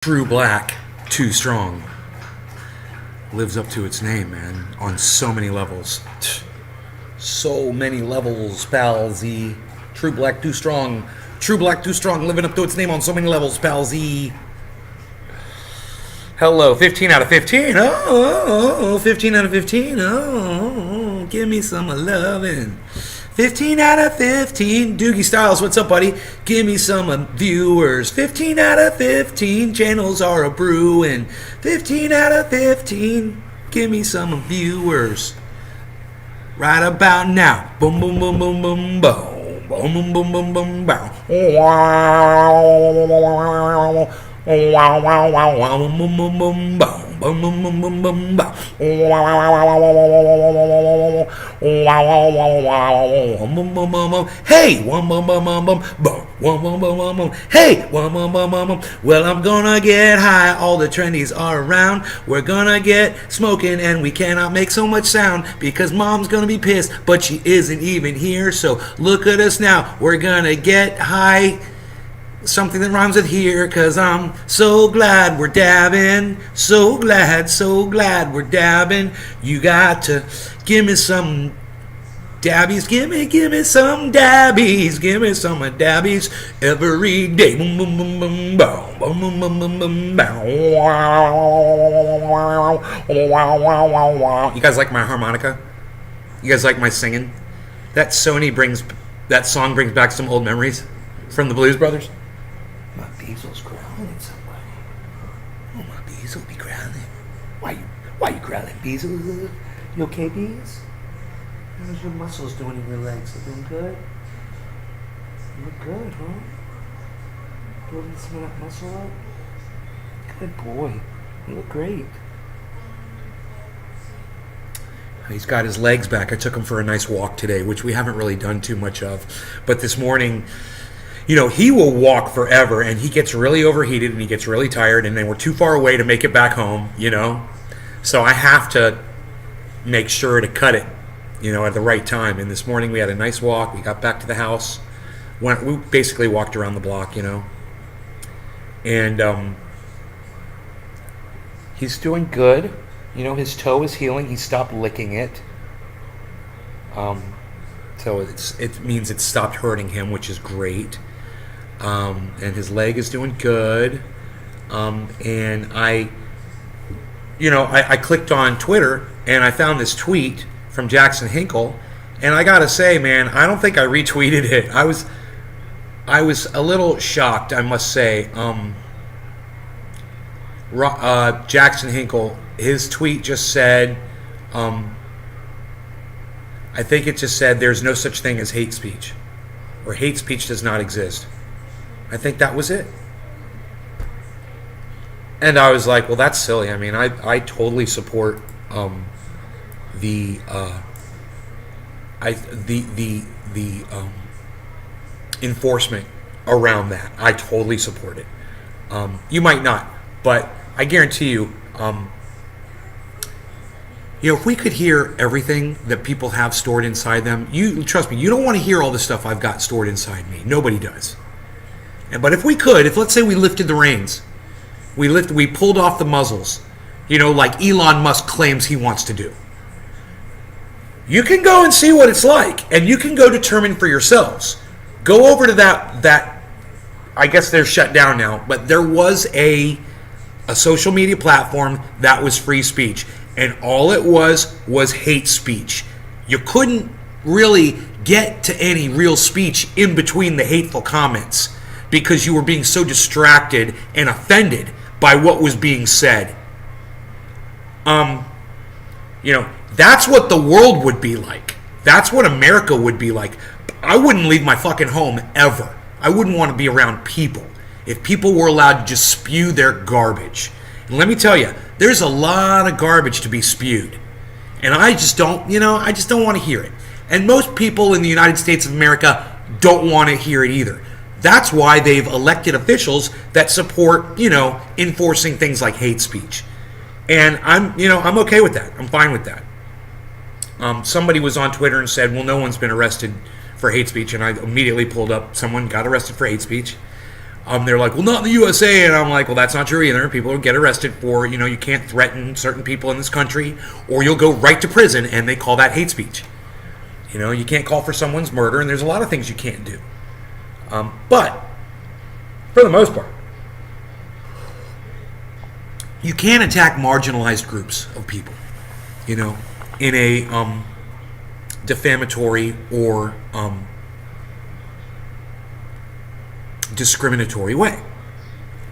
True Black, Too Strong. Lives up to its name, man, on so many levels. So many levels, pal Z. True Black, Too Strong. True Black, Too Strong, living up to its name on so many levels, pal Z. Hello, 15 out of 15. Oh, 15 out of 15. Oh, give me some lovin'. 15 out of 15. Doogie Styles, what's up, buddy? Give me some viewers. 15 out of 15. Channels are a brewing. 15 out of 15. Give me some viewers. Right about now. Boom, boom, boom, boom, boom, boom. Boom, boom, boom, boom, boom, boom. Wow, wow, wow, wow, boom, boom, boom, boom, boom, boom, boom, boom, boom, boom, boom. Wow, wow, wow, wow, boom, boom, boom, boom. Hey, boom, boom, boom, boom, boom, boom, boom, boom, boom, boom, boom. Hey, boom, boom, boom, boom, boom. Well, I'm gonna get high. All the trendies are around. We're gonna get smoking, and we cannot make so much sound because mom's gonna be pissed, but she isn't even here. So look at us now. We're gonna get high. Something that rhymes with here, cause I'm so glad we're dabbing. So glad we're dabbing. You got to give me some dabbies. Give me some dabbies. Give me some dabbies every day. Boom, boom, boom, boom, boom, boom, boom, boom, boom, boom, boom. You guys like my harmonica? You guys like my singing? That song brings back some old memories from the Blues Brothers. My Beezle's growling at somebody. Oh, my Beezle be growling. Why you growling, Beezle? You okay, Beez? How's your muscles doing in your legs? They doing good? You look good, huh? Building some of that muscle up? Good boy. You look great. He's got his legs back. I took him for a nice walk today, which we haven't really done too much of. But this morning, you know, he will walk forever, and he gets really overheated, and he gets really tired, and then we're too far away to make it back home, you know? So I have to make sure to cut it, you know, at the right time. And this morning we had a nice walk. We got back to the house. We basically walked around the block, you know? And he's doing good. You know, his toe is healing. He stopped licking it. So it means it stopped hurting him, which is great. And his leg is doing good. And I clicked on Twitter and I found this tweet from Jackson Hinkle, and I gotta say, man, I don't think I retweeted it. I was a little shocked, I must say. Jackson Hinkle, his tweet just said, I think it just said, there's no such thing as hate speech, or hate speech does not exist. I think that was it. And I was like, well, that's silly. I mean, I totally support the enforcement around that. I totally support it. You might not, but I guarantee you, if we could hear everything that people have stored inside them, you trust me, you don't want to hear all the stuff I've got stored inside me. Nobody does. But if we could, if let's say we lifted the reins, we pulled off the muzzles, like Elon Musk claims he wants to do. You can go and see what it's like, and you can go determine for yourselves. Go over to that. I guess they're shut down now, but there was a social media platform that was free speech, and all it was hate speech. You couldn't really get to any real speech in between the hateful comments because you were being so distracted and offended by what was being said. That's what the world would be like. That's what America would be like. I wouldn't leave my fucking home ever. I wouldn't want to be around people if people were allowed to just spew their garbage. And let me tell you, there's a lot of garbage to be spewed. And I just don't want to hear it. And most people in the United States of America don't want to hear it either. That's why they've elected officials that support, enforcing things like hate speech. And I'm okay with that. I'm fine with that. Somebody was on Twitter and said, well, no one's been arrested for hate speech. And I immediately pulled up, someone got arrested for hate speech. They're like, well, not in the USA. And I'm like, well, that's not true either. People will get arrested for, you can't threaten certain people in this country, or you'll go right to prison, and they call that hate speech. You can't call for someone's murder, and there's a lot of things you can't do. But, for the most part, you can attack marginalized groups of people, in a defamatory or discriminatory way.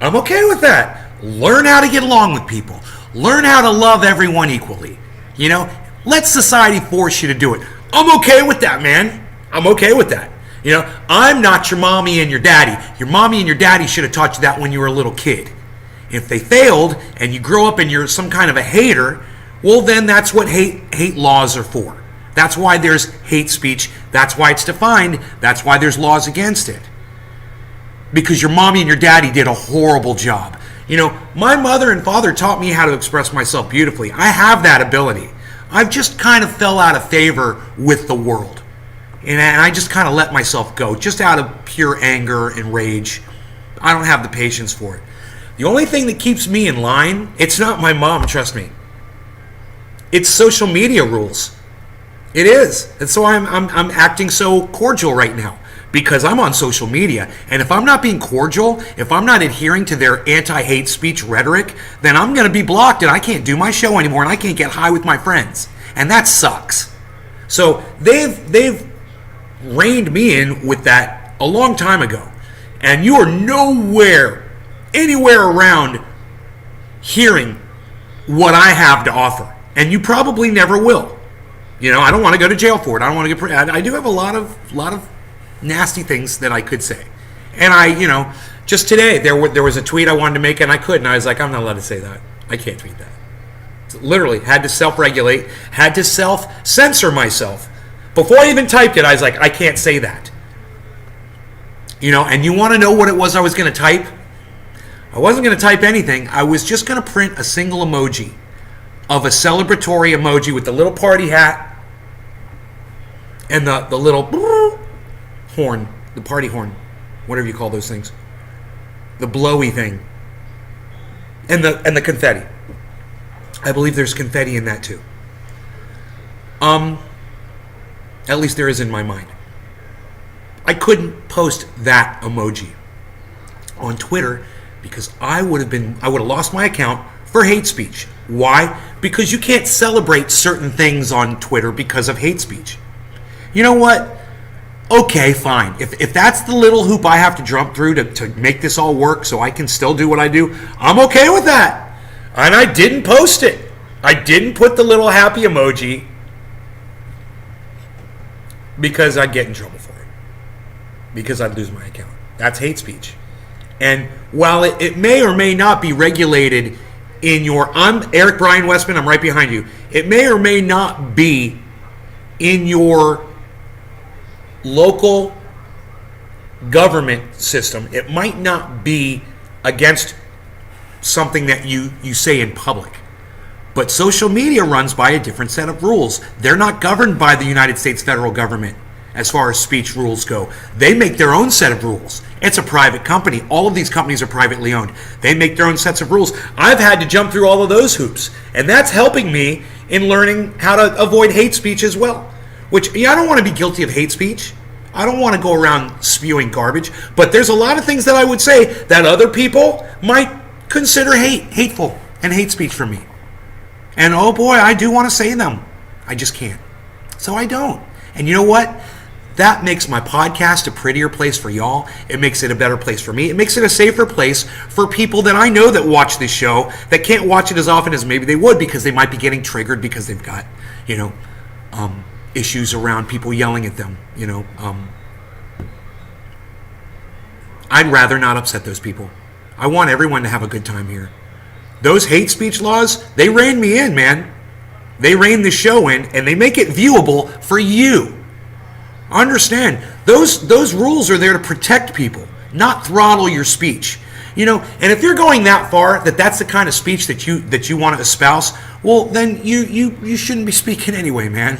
I'm okay with that. Learn how to get along with people. Learn how to love everyone equally. Let society force you to do it. I'm okay with that, man. I'm okay with that. I'm not your mommy and your daddy. Your mommy and your daddy should have taught you that when you were a little kid. If they failed and you grow up and you're some kind of a hater, well, then that's what hate laws are for. That's why there's hate speech. That's why it's defined. That's why there's laws against it. Because your mommy and your daddy did a horrible job. My mother and father taught me how to express myself beautifully. I have that ability. I've just kind of fell out of favor with the world. And I just kind of let myself go, just out of pure anger and rage. I don't have the patience for it. The only thing that keeps me in line, it's not my mom, trust me. It's social media rules. It is. And so I'm acting so cordial right now because I'm on social media. And if I'm not being cordial, if I'm not adhering to their anti-hate speech rhetoric, then I'm going to be blocked and I can't do my show anymore and I can't get high with my friends. And that sucks. So they've reined me in with that a long time ago. And you are anywhere around hearing what I have to offer. And you probably never will. I don't want to go to jail for it. I don't want to get. I do have a lot of nasty things that I could say. And just today there was a tweet I wanted to make and I couldn't. I was like, I'm not allowed to say that. I can't tweet that. Literally had to self-regulate, had to self-censor myself. Before I even typed it, I was like, I can't say that. And you want to know what it was I was going to type? I wasn't going to type anything. I was just going to print a single emoji of a celebratory emoji with the little party hat and the little horn, the party horn, whatever you call those things, the blowy thing, and the confetti. I believe there's confetti in that too. At least there is in my mind. I couldn't post that emoji on Twitter because I would have lost my account for hate speech. Why? Because you can't celebrate certain things on Twitter because of hate speech. You know what? Okay, fine. If that's the little hoop I have to jump through to make this all work so I can still do what I do, I'm okay with that. And I didn't post it. I didn't put the little happy emoji because I'd get in trouble for it. Because I'd lose my account. That's hate speech. And while it may or may not be regulated I'm Eric Brian Westman, I'm right behind you. It may or may not be in your local government system. It might not be against something that you say in public. But social media runs by a different set of rules. They're not governed by the United States federal government as far as speech rules go. They make their own set of rules. It's a private company. All of these companies are privately owned. They make their own sets of rules. I've had to jump through all of those hoops. And that's helping me in learning how to avoid hate speech as well. Which, I don't want to be guilty of hate speech. I don't want to go around spewing garbage. But there's a lot of things that I would say that other people might consider hateful and hate speech for me. And oh boy, I do want to say them. I just can't. So I don't. And you know what? That makes my podcast a prettier place for y'all. It makes it a better place for me. It makes it a safer place for people that I know that watch this show that can't watch it as often as maybe they would because they might be getting triggered because they've got, issues around people yelling at them, I'd rather not upset those people. I want everyone to have a good time here. Those hate speech laws, they rein me in, man. They rein the show in, and they make it viewable for you. Understand, those rules are there to protect people, not throttle your speech. And if you're going that far, that's the kind of speech that you want to espouse, well, then you shouldn't be speaking anyway, man.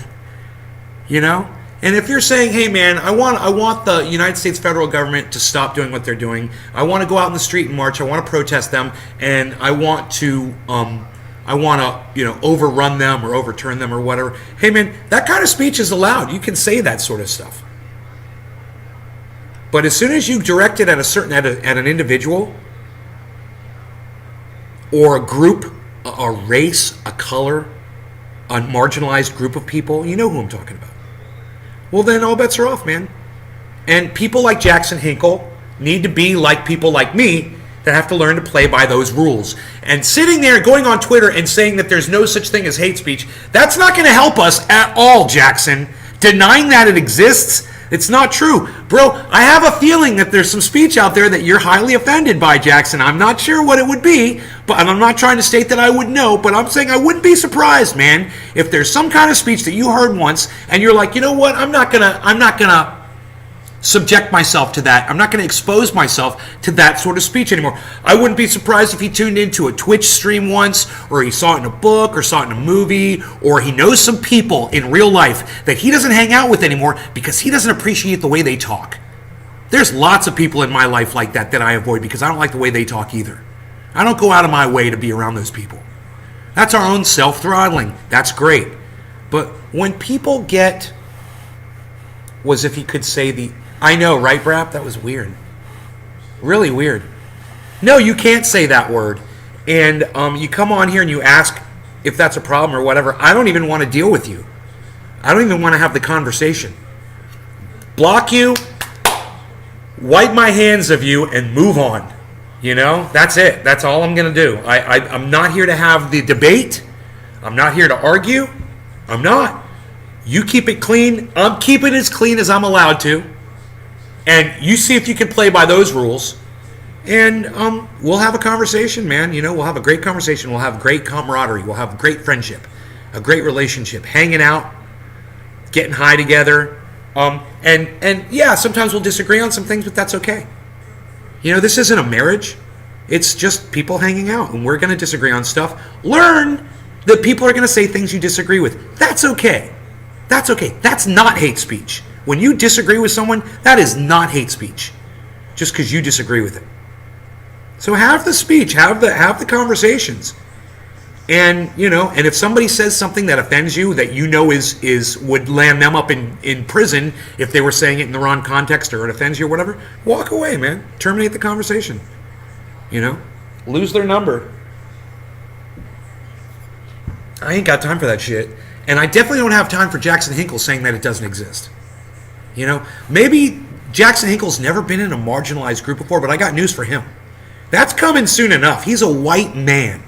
And if you're saying, "Hey, man, I want the United States federal government to stop doing what they're doing. I want to go out in the street and march. I want to protest them, and I want to overrun them or overturn them or whatever." Hey, man, that kind of speech is allowed. You can say that sort of stuff. But as soon as you direct it at an individual or a group, a race, a color, a marginalized group of people, you know who I'm talking about. Well, then all bets are off, man. And people like Jackson Hinkle need to be like people like me that have to learn to play by those rules. And sitting there going on Twitter and saying that there's no such thing as hate speech, that's not going to help us at all, Jackson. Denying that it exists, it's not true. Bro, I have a feeling that there's some speech out there that you're highly offended by, Jackson. I'm not sure what it would be, but I'm not trying to state that I would know, but I'm saying I wouldn't be surprised, man, if there's some kind of speech that you heard once and you're like, you know what, I'm not gonna subject myself to that. I'm not going to expose myself to that sort of speech anymore. I wouldn't be surprised if he tuned into a Twitch stream once, or he saw it in a book, or saw it in a movie, or he knows some people in real life that he doesn't hang out with anymore because he doesn't appreciate the way they talk. There's lots of people in my life like that I avoid because I don't like the way they talk either. I don't go out of my way to be around those people. That's our own self-throttling. That's great. But when people get, was if he could say the, I know, right, Brap? That was weird. Really weird. No, you can't say that word. And you come on here and you ask if that's a problem or whatever. I don't even want to deal with you. I don't even want to have the conversation. Block you, wipe my hands of you, and move on. You know, that's it. That's all I'm going to do. I'm not here to have the debate. I'm not here to argue. I'm not. You keep it clean. I'm keeping it as clean as I'm allowed to. And you see if you can play by those rules. And we'll have a conversation, man. You know, we'll have a great conversation. We'll have great camaraderie. We'll have great friendship. A great relationship. Hanging out. Getting high together. And yeah, sometimes we'll disagree on some things, but that's okay. You know, this isn't a marriage. It's just people hanging out. And we're going to disagree on stuff. Learn that people are going to say things you disagree with. That's okay. That's okay. That's not hate speech. When you disagree with someone, that is not hate speech. Just because you disagree with it. So have the speech, have the conversations. And, you know, and if somebody says something that offends you, that you know is would land them up in prison if they were saying it in the wrong context, or it offends you or whatever, walk away, man. Terminate the conversation. You know? Lose their number. I ain't got time for that shit. And I definitely don't have time for Jackson Hinkle saying that it doesn't exist. You know, maybe Jackson Hinkle's never been in a marginalized group before, but I got news for him. That's coming soon enough. He's a white man.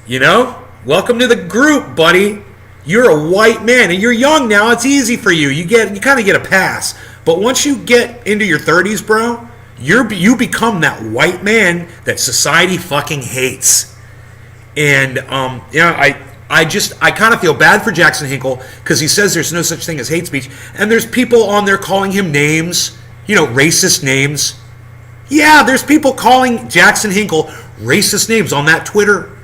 You know, welcome to the group, buddy. You're a white man, and you're young now. It's easy for you. You kind of get a pass. But once you get into your 30s, bro, you become that white man that society fucking hates. And you know, I kind of feel bad for Jackson Hinkle because he says there's no such thing as hate speech. And there's people on there calling him names, you know, racist names. Yeah, there's people calling Jackson Hinkle racist names on that Twitter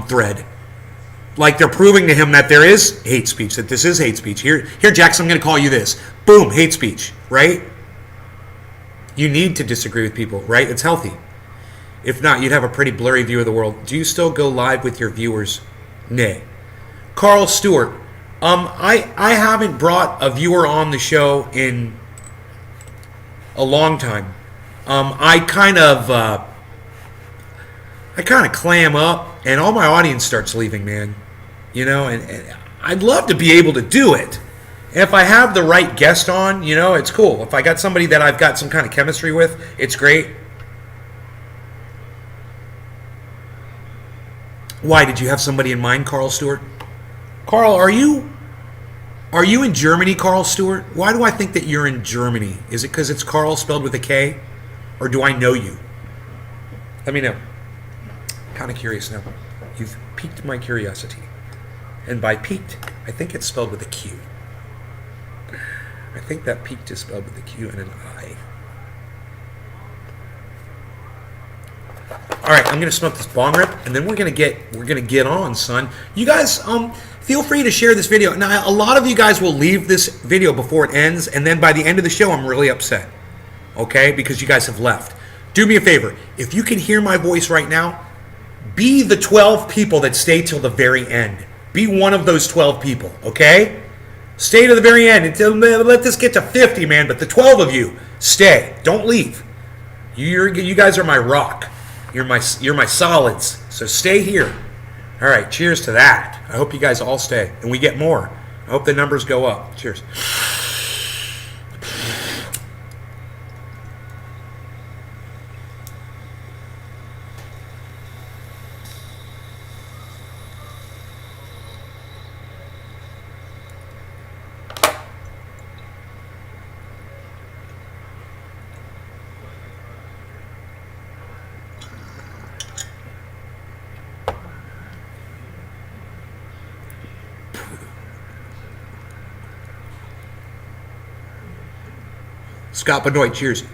thread. Like they're proving to him that there is hate speech, that this is hate speech. Here, Jackson, I'm going to call you this. Boom, hate speech, right? You need to disagree with people, right? It's healthy. If not, you'd have a pretty blurry view of the world. Do you still go live with your viewers? Nay. Carl Stewart. I haven't brought a viewer on the show in a long time. I kind of clam up, and all my audience starts leaving, man. You know, and I'd love to be able to do it. If I have the right guest on, you know, it's cool. If I got somebody that I've got some kind of chemistry with, it's great. Why, did you have somebody in mind, Carl Stewart? Carl, are you in Germany, Carl Stewart? Why do I think that you're in Germany? Is it because it's Carl spelled with a K? Or do I know you? Let me know. I'm kind of curious now. You've piqued my curiosity. And by piqued, I think it's spelled with a Q. I think that piqued is spelled with a Q and an I. All right, I'm gonna smoke this bong rip, and then we're gonna get on, son. You guys, feel free to share this video. Now, a lot of you guys will leave this video before it ends, and then by the end of the show, I'm really upset. Okay, because you guys have left. Do me a favor. If you can hear my voice right now, be the 12 people that stay till the very end. Be one of those 12 people. Okay, stay to the very end until let this get to 50, man. But the 12 of you, stay. Don't leave. You guys are my rock. You're my solids. So stay here. All right. Cheers to that. I hope you guys all stay and we get more. I hope the numbers go up. Cheers. Scott Benoit, cheers.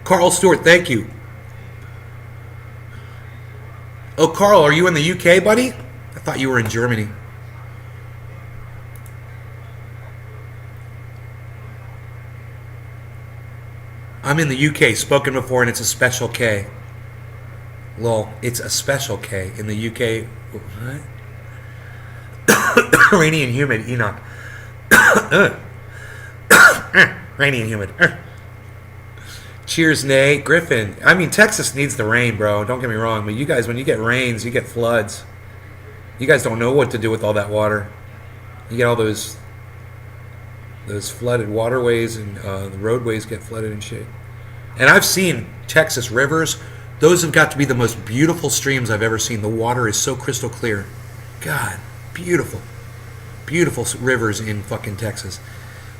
Carl Stewart, thank you. Oh, Carl, are you in the UK, buddy? I thought you were in Germany. I'm in the UK, spoken before, and it's a special K. Lol, it's a special K in the UK. What? Rainy and humid, Enoch. Rainy and humid. Cheers, Nate. Griffin. I mean, Texas needs the rain, bro. Don't get me wrong. But you guys, when you get rains, you get floods. You guys don't know what to do with all that water. You get all those flooded waterways, and the roadways get flooded and shit. And I've seen Texas rivers. Those have got to be the most beautiful streams I've ever seen. The water is so crystal clear. God, beautiful. Beautiful rivers in fucking Texas.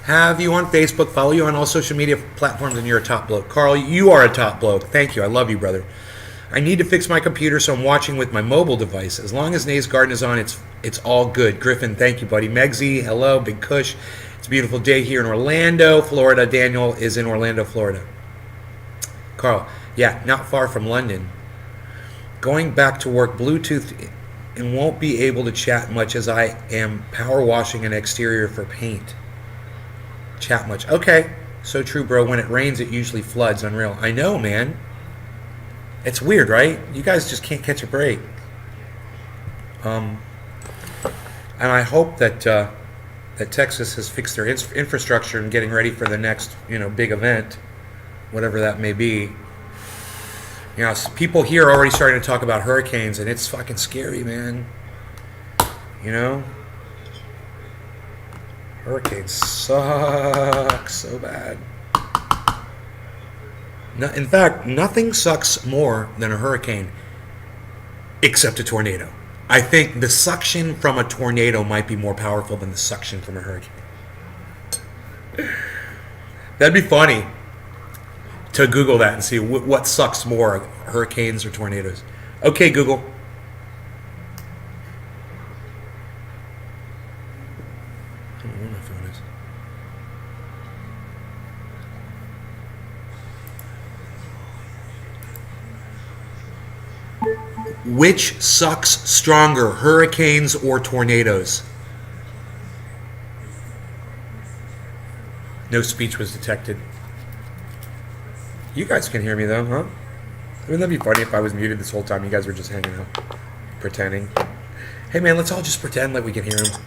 Have you on Facebook, follow you on all social media platforms, and you're a top bloke. Carl, you are a top bloke. Thank you. I love you, brother. I need to fix my computer, so I'm watching with my mobile device. As long as Nays Garden is on, it's all good. Griffin, thank you, buddy. Megsy, hello. Big Kush. It's a beautiful day here in Orlando, Florida. Daniel is in Orlando, Florida. Carl, yeah, not far from London. Going back to work, Bluetooth, and won't be able to chat much as I am power washing an exterior for paint. Chat much. Okay. So true, bro. When it rains, it usually floods. Unreal. I know, man. It's weird, right? You guys just can't catch a break. And I hope that that Texas has fixed their infrastructure and getting ready for the next, big event, whatever that may be. People here are already starting to talk about hurricanes, and it's fucking scary, man. Hurricanes suck so bad. No, in fact, nothing sucks more than a hurricane, except a tornado. I think the suction from a tornado might be more powerful than the suction from a hurricane. That'd be funny to Google that and see what sucks more, hurricanes or tornadoes. Okay, Google. I don't know where my phone is. Which sucks stronger, hurricanes or tornadoes? No speech was detected. You guys can hear me though, huh? Wouldn't that be funny if I was muted this whole time? You guys were just hanging out, pretending. Hey man, let's all just pretend like we can hear him.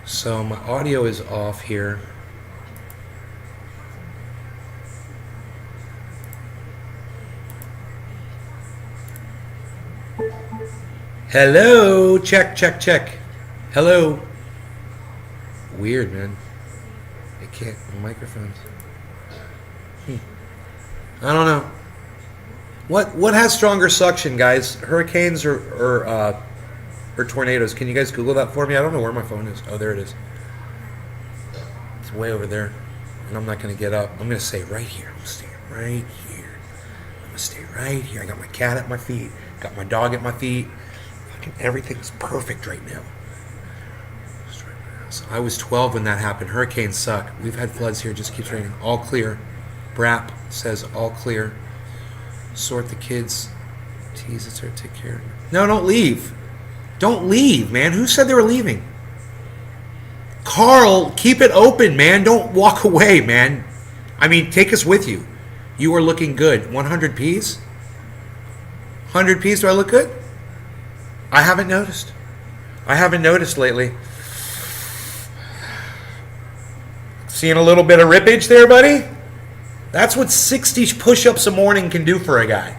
So my audio is off here. Hello, check, check, check. Hello. Weird, man. I can't. Microphones. I don't know. What has stronger suction, guys? Hurricanes or tornadoes? Can you guys Google that for me? I don't know where my phone is. Oh, there it is. It's way over there, and I'm not gonna get up. I'm gonna stay right here. I'm staying right here. I'm gonna stay right here. I got my cat at my feet. Got my dog at my feet. Fucking everything's perfect right now. I was 12 when that happened. Hurricanes suck. We've had floods here. Just keeps raining. All clear. Brap says all clear. Sort the kids. Tease it or take care of it. No, don't leave. Don't leave, man. Who said they were leaving? Carl, keep it open, man. Don't walk away, man. I mean, take us with you. You are looking good. 100 Ps? 100 Ps, do I look good? I haven't noticed. I haven't noticed lately. Seeing a little bit of rippage there, buddy? That's what 60 push-ups a morning can do for a guy.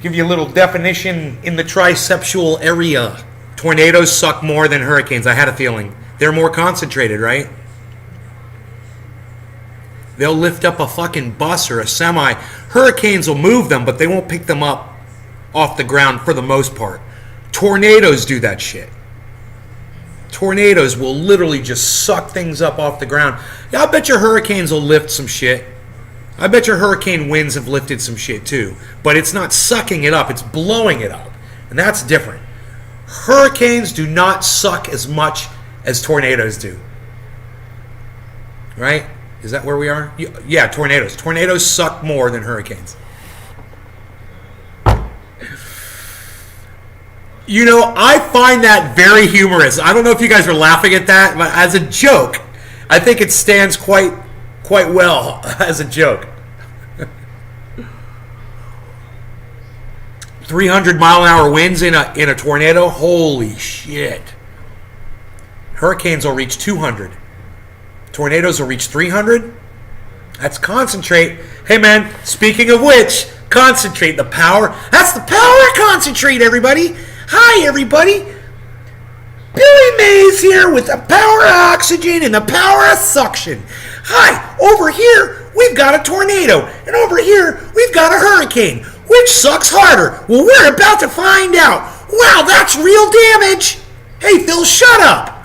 Give you a little definition in the triceptual area. Tornadoes suck more than hurricanes. I had a feeling. They're more concentrated, right? They'll lift up a fucking bus or a semi. Hurricanes will move them, but they won't pick them up off the ground for the most part. Tornadoes do that shit. Tornadoes will literally just suck things up off the ground. Yeah, I bet your hurricanes will lift some shit. I bet your hurricane winds have lifted some shit too. But it's not sucking it up, it's blowing it up. And that's different. Hurricanes do not suck as much as tornadoes do. Right? Is that where we are? Yeah, tornadoes. Tornadoes suck more than hurricanes. You know, I find that very humorous. I don't know if you guys are laughing at that, but as a joke, I think it stands quite well as a joke. 300-mile-an-hour winds in a tornado? Holy shit. Hurricanes will reach 200. Tornadoes will reach 300? That's concentrate. Hey, man, speaking of which, concentrate. The power. That's the power of concentrate, everybody. Hi, everybody. Billy Mays here with the power of oxygen and the power of suction. Hi, over here, we've got a tornado. And over here, we've got a hurricane. Which sucks harder? Well, we're about to find out. Wow, that's real damage. Hey, Phil, shut up.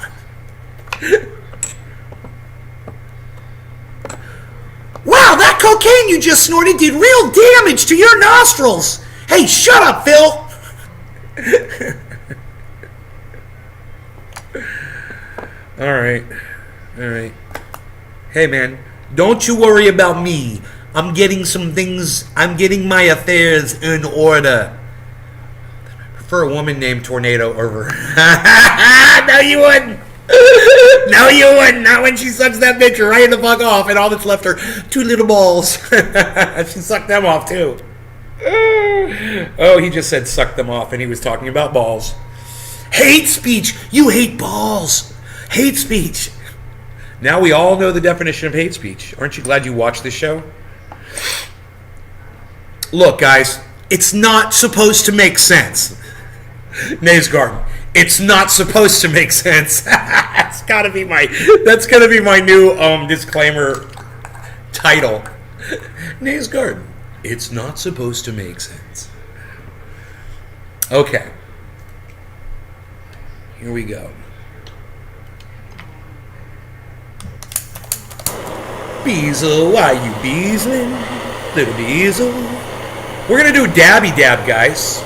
Wow, that cocaine you just snorted did real damage to your nostrils. Hey, shut up, Phil. All right. Hey, man, don't you worry about me. I'm getting my affairs in order. I prefer a woman named Tornado over. No, you wouldn't. No, you wouldn't. Not when she sucks that bitch right the fuck off and all that's left are two little balls. She sucked them off, too. Oh, he just said suck them off and he was talking about balls. Hate speech. You hate balls. Hate speech. Now we all know the definition of hate speech. Aren't you glad you watched this show? Look, guys, it's not supposed to make sense. Nays Garden. It's not supposed to make sense. That's gonna be my new disclaimer title. Nays Garden. It's not supposed to make sense. Okay. Here we go. Beazle, why you beazling? Little Beazle. We're going to do a dabby dab, guys.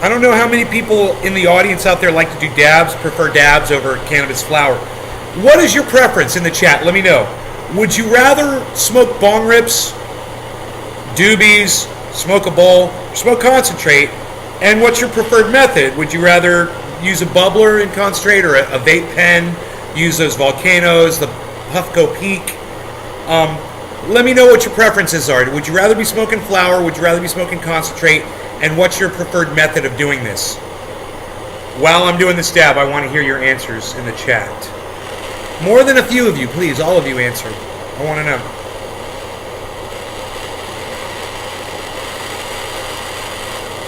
I don't know how many people in the audience out there like to do dabs, prefer dabs over cannabis flower. What is your preference in the chat? Let me know. Would you rather smoke bong rips, doobies, smoke a bowl, smoke concentrate? And what's your preferred method? Would you rather use a bubbler and concentrate or a vape pen? Use those volcanoes, the Puffco Peak? Let me know what your preferences are. Would you rather be smoking flower? Would you rather be smoking concentrate? And what's your preferred method of doing this? While I'm doing this dab, I want to hear your answers in the chat. More than a few of you, please. All of you answer. I want to know.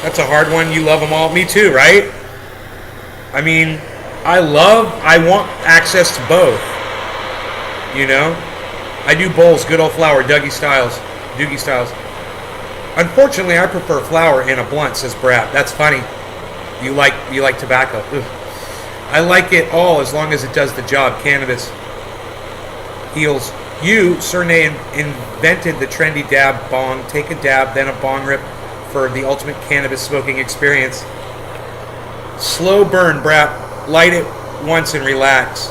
That's a hard one. You love them all. Me too, right? I mean, I want access to both. You know? I do bowls, good old flower, Doogie Styles. Unfortunately, I prefer flower in a blunt, says Brad. That's funny. You like tobacco. Ugh. I like it all as long as it does the job. Cannabis heals. You, Cernay, invented the trendy dab bong. Take a dab, then a bong rip for the ultimate cannabis smoking experience. Slow burn, Brad. Light it once and relax.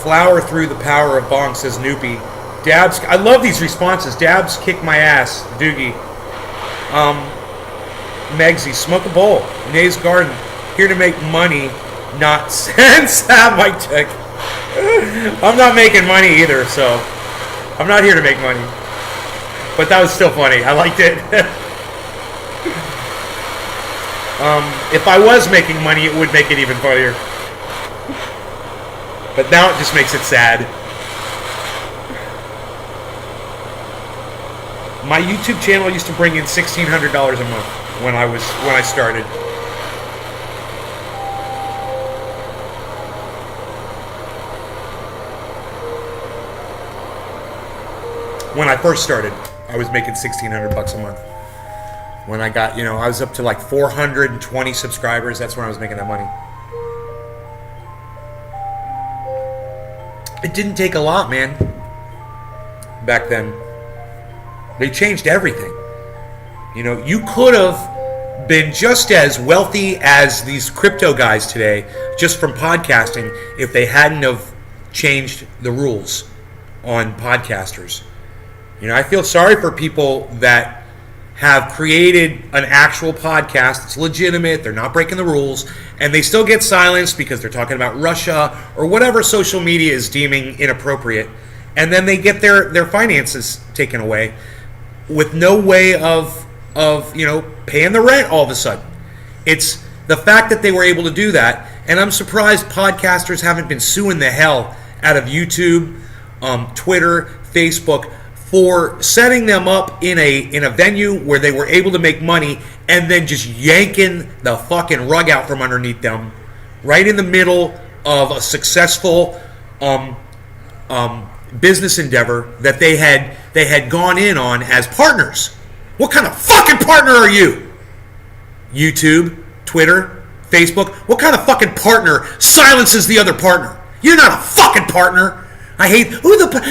Flower through the power of bong, says Noopy. Dabs, I love these responses. Dabs kick my ass, Doogie. Megsy, smoke a bowl. Nay's Garden, here to make money, not sense. My tech. I'm not making money either, so I'm not here to make money. But that was still funny. I liked it. If I was making money, it would make it even funnier. But now it just makes it sad. My YouTube channel used to bring in $1,600 a month when I started. When I first started, I was making $1,600 a month. When I got, I was up to like 420 subscribers. That's when I was making that money. It didn't take a lot, man. Back then. They changed everything. You could have been just as wealthy as these crypto guys today, just from podcasting, if they hadn't have changed the rules on podcasters. I feel sorry for people that have created an actual podcast. It's legitimate. They're not breaking the rules. And they still get silenced because they're talking about Russia or whatever social media is deeming inappropriate. And then they get their finances taken away with no way of paying the rent all of a sudden. It's the fact that they were able to do that. And I'm surprised podcasters haven't been suing the hell out of YouTube, Twitter, Facebook, for setting them up in a venue where they were able to make money and then just yanking the fucking rug out from underneath them right in the middle of a successful business endeavor that they had gone in on as partners. What kind of fucking partner are you? YouTube, Twitter, Facebook. What kind of fucking partner silences the other partner? You're not a fucking partner. I hate,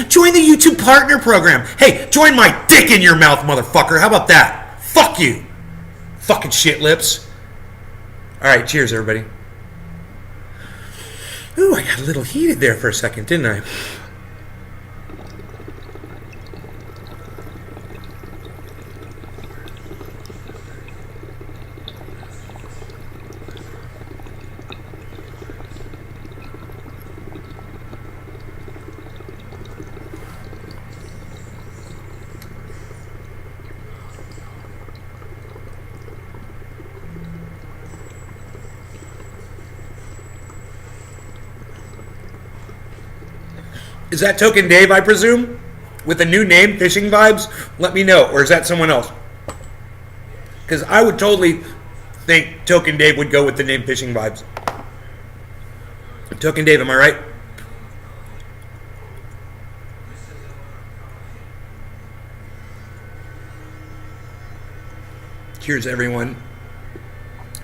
join the YouTube partner program. Hey, join my dick in your mouth, motherfucker. How about that? Fuck you. Fucking shit lips. All right, cheers, everybody. Ooh, I got a little heated there for a second, didn't I? Is that Token Dave, I presume? With a new name, Fishing Vibes? Let me know. Or is that someone else? Because I would totally think Token Dave would go with the name Fishing Vibes. Token Dave, am I right? Cheers, everyone.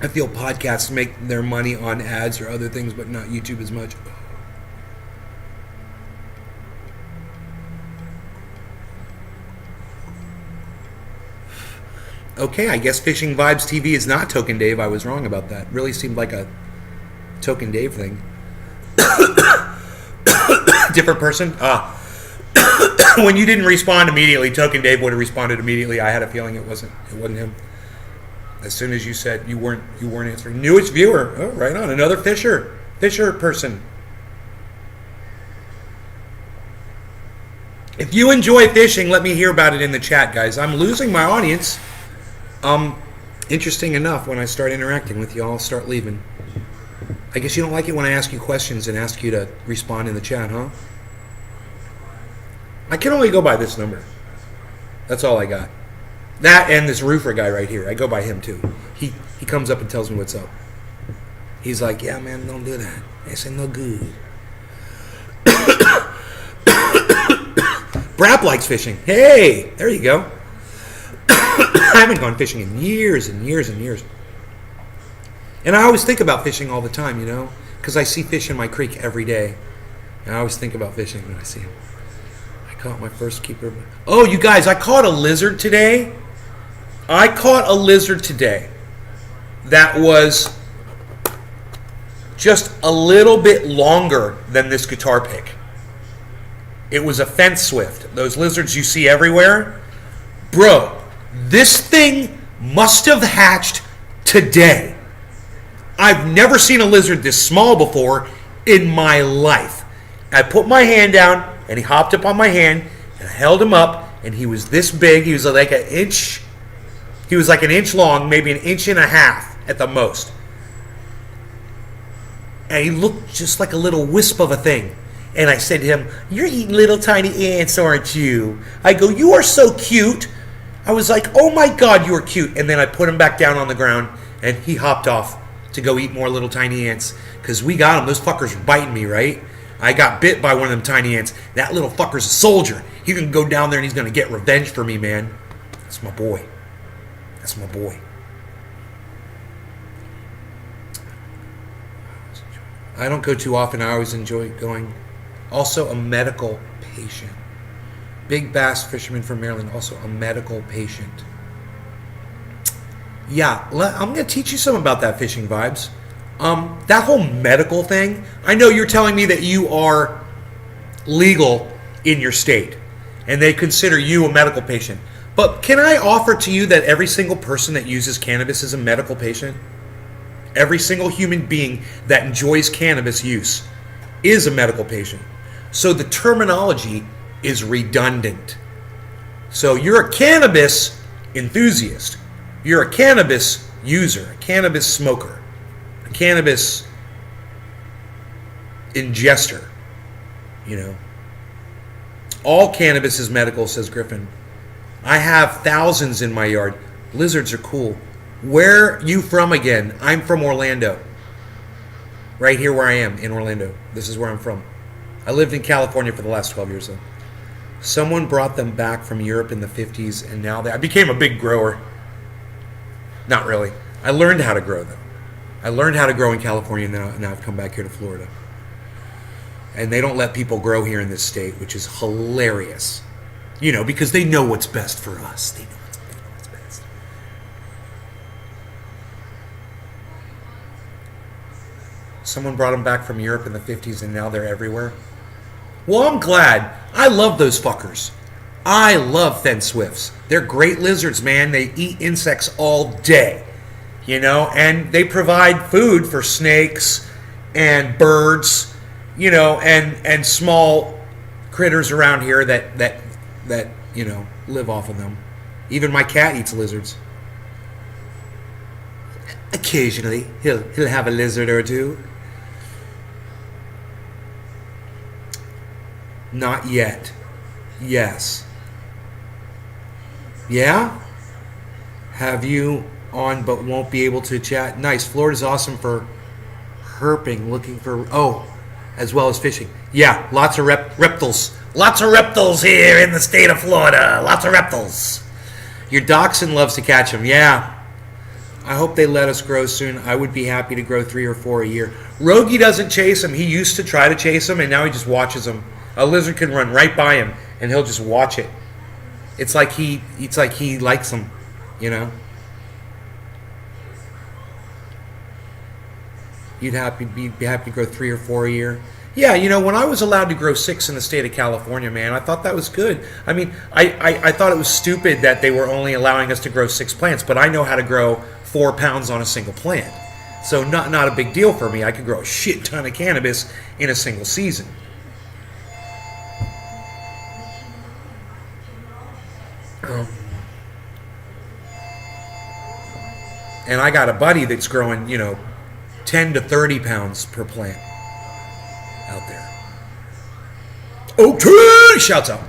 I feel podcasts make their money on ads or other things, but not YouTube as much. Okay, I guess Fishing Vibes TV is not Token Dave. I was wrong about that. Really seemed like a Token Dave thing. Different person? When you didn't respond immediately, Token Dave would have responded immediately. I had a feeling it wasn't him. As soon as you said you weren't answering. Newest viewer. Oh, right on. Another Fisher person. If you enjoy fishing, let me hear about it in the chat, guys. I'm losing my audience. Interesting enough, when I start interacting with you, I'll start leaving. I guess you don't like it when I ask you questions and ask you to respond in the chat, huh? I can only go by this number. That's all I got. That and this roofer guy right here. I go by him too. He comes up and tells me what's up. He's like, yeah, man, don't do that. It's no good. Brap likes fishing. Hey, there you go. I haven't gone fishing in years and years and years. And I always think about fishing all the time, because I see fish in my creek every day. And I always think about fishing when I see them. I caught my first keeper. Oh, you guys, I caught a lizard today. That was just a little bit longer than this guitar pick. It was a fence swift. Those lizards you see everywhere. Bro, this thing must have hatched today. I've never seen a lizard this small before in my life. I put my hand down, and he hopped up on my hand, and I held him up, and he was this big. He was like an inch. He was like an inch long, maybe an inch and a half at the most. And he looked just like a little wisp of a thing. And I said to him, "You're eating little tiny ants, aren't you?" I go, "You are so cute." I was like, "Oh my God, you are cute." And then I put him back down on the ground, and he hopped off to go eat more little tiny ants. Because we got him. Those fuckers were biting me, right? I got bit by one of them tiny ants. That little fucker's a soldier. He's going to go down there and he's going to get revenge for me, man. That's my boy. That's my boy. I don't go too often. I always enjoy going. Also a medical patient. Big bass fisherman from Maryland. Also a medical patient. Yeah, I'm going to teach you some about that fishing vibes. That whole medical thing. I know you're telling me that you are legal in your state. And they consider you a medical patient. But can I offer to you that every single person that uses cannabis is a medical patient? Every single human being that enjoys cannabis use is a medical patient. So the terminology is redundant. So you're a cannabis enthusiast. You're a cannabis user, a cannabis smoker, a cannabis ingester. You know. All cannabis is medical, says Griffin. I have thousands in my yard. Lizards are cool. Where you from again? I'm from Orlando. Right here where I am, in Orlando. This is where I'm from. I lived in California for the last 12 years, though. Someone brought them back from Europe in the 50s, and now I became a big grower. Not really. I learned how to grow them. I learned how to grow in California, and now I've come back here to Florida. And they don't let people grow here in this state, which is hilarious. You know, because they know what's best for us. They know what's best. Someone brought them back from Europe in the 50s, and now they're everywhere. Well, I'm glad. I love those fuckers. I love fence swifts. They're great lizards, man. They eat insects all day. You know, and they provide food for snakes and birds, you know, and small critters around here that you know, live off of them. Even my cat eats lizards. Occasionally, he'll have a lizard or two. Not yet. Yes. Yeah? Have you on but won't be able to chat? Nice. Florida's awesome for herping, looking for... Oh, as well as fishing. Yeah, lots of reptiles. Lots of reptiles here in the state of Florida. Lots of reptiles. Your dachshund loves to catch them. Yeah. I hope they let us grow soon. I would be happy to grow 3 or 4 a year. Rogie doesn't chase them. He used to try to chase them, and now he just watches them. A lizard can run right by him, and he'll just watch it. It's like he likes them, you know. You'd be happy to grow 3 or 4 a year. Yeah, you know, when I was allowed to grow 6 in the state of California, man, I thought that was good. I mean, I thought it was stupid that they were only allowing us to grow 6 plants, but I know how to grow 4 pounds on a single plant. So not a big deal for me. I could grow a shit ton of cannabis in a single season. And I got a buddy that's growing, you know, 10 to 30 pounds per plant out there. Okay, shouts out.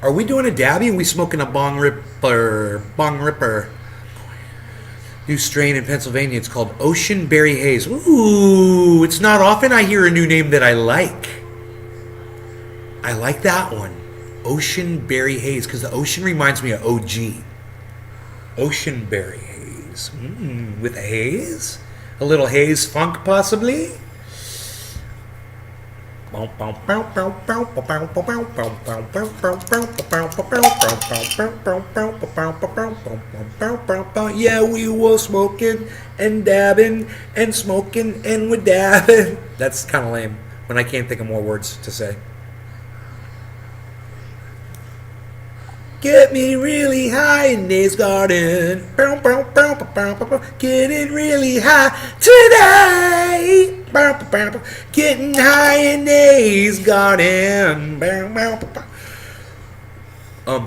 Are we doing a dabby and we smoking a bong ripper? Bong ripper. New strain in Pennsylvania. It's called Ocean Berry Haze. Ooh, it's not often I hear a new name that I like. I like that one. Ocean Berry Haze, because the ocean reminds me of OG. Ocean Berry Haze. With a haze? A little haze funk, possibly? Yeah, we were smoking and dabbing and smoking and we're dabbing. That's kind of lame when I can't think of more words to say. Get me really high in Dave's garden. Getting really high today. Getting high in Dave's garden.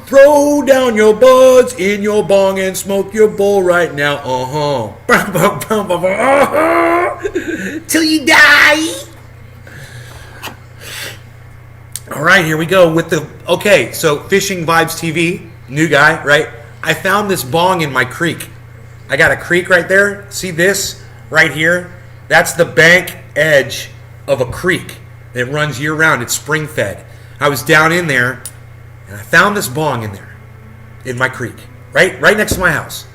Throw down your buds in your bong and smoke your bowl right now. Till you die. All right, here we go with the, okay, so Fishing Vibes TV, new guy, right? I found this bong in my creek. I got a creek right there. See this right here? That's the bank edge of a creek that runs year round. It's spring fed. I was down in there and I found this bong in there in my creek, right next to my house.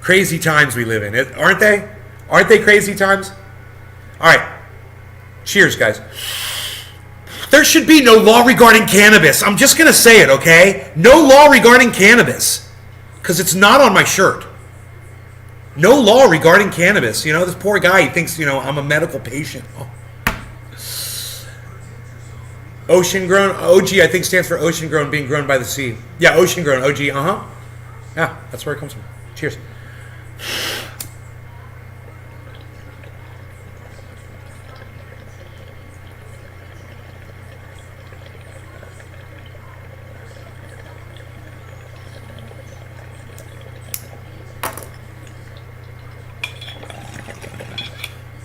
Crazy times we live in, aren't they? Aren't they crazy times? All right, cheers, guys. There should be no law regarding cannabis. I'm just going to say it, okay? No law regarding cannabis. Because it's not on my shirt. No law regarding cannabis. You know, this poor guy, he thinks, you know, I'm a medical patient. Oh. Ocean grown, OG, I think stands for ocean grown, being grown by the sea. Yeah, ocean grown, OG, uh-huh. Yeah, that's where it comes from. Cheers.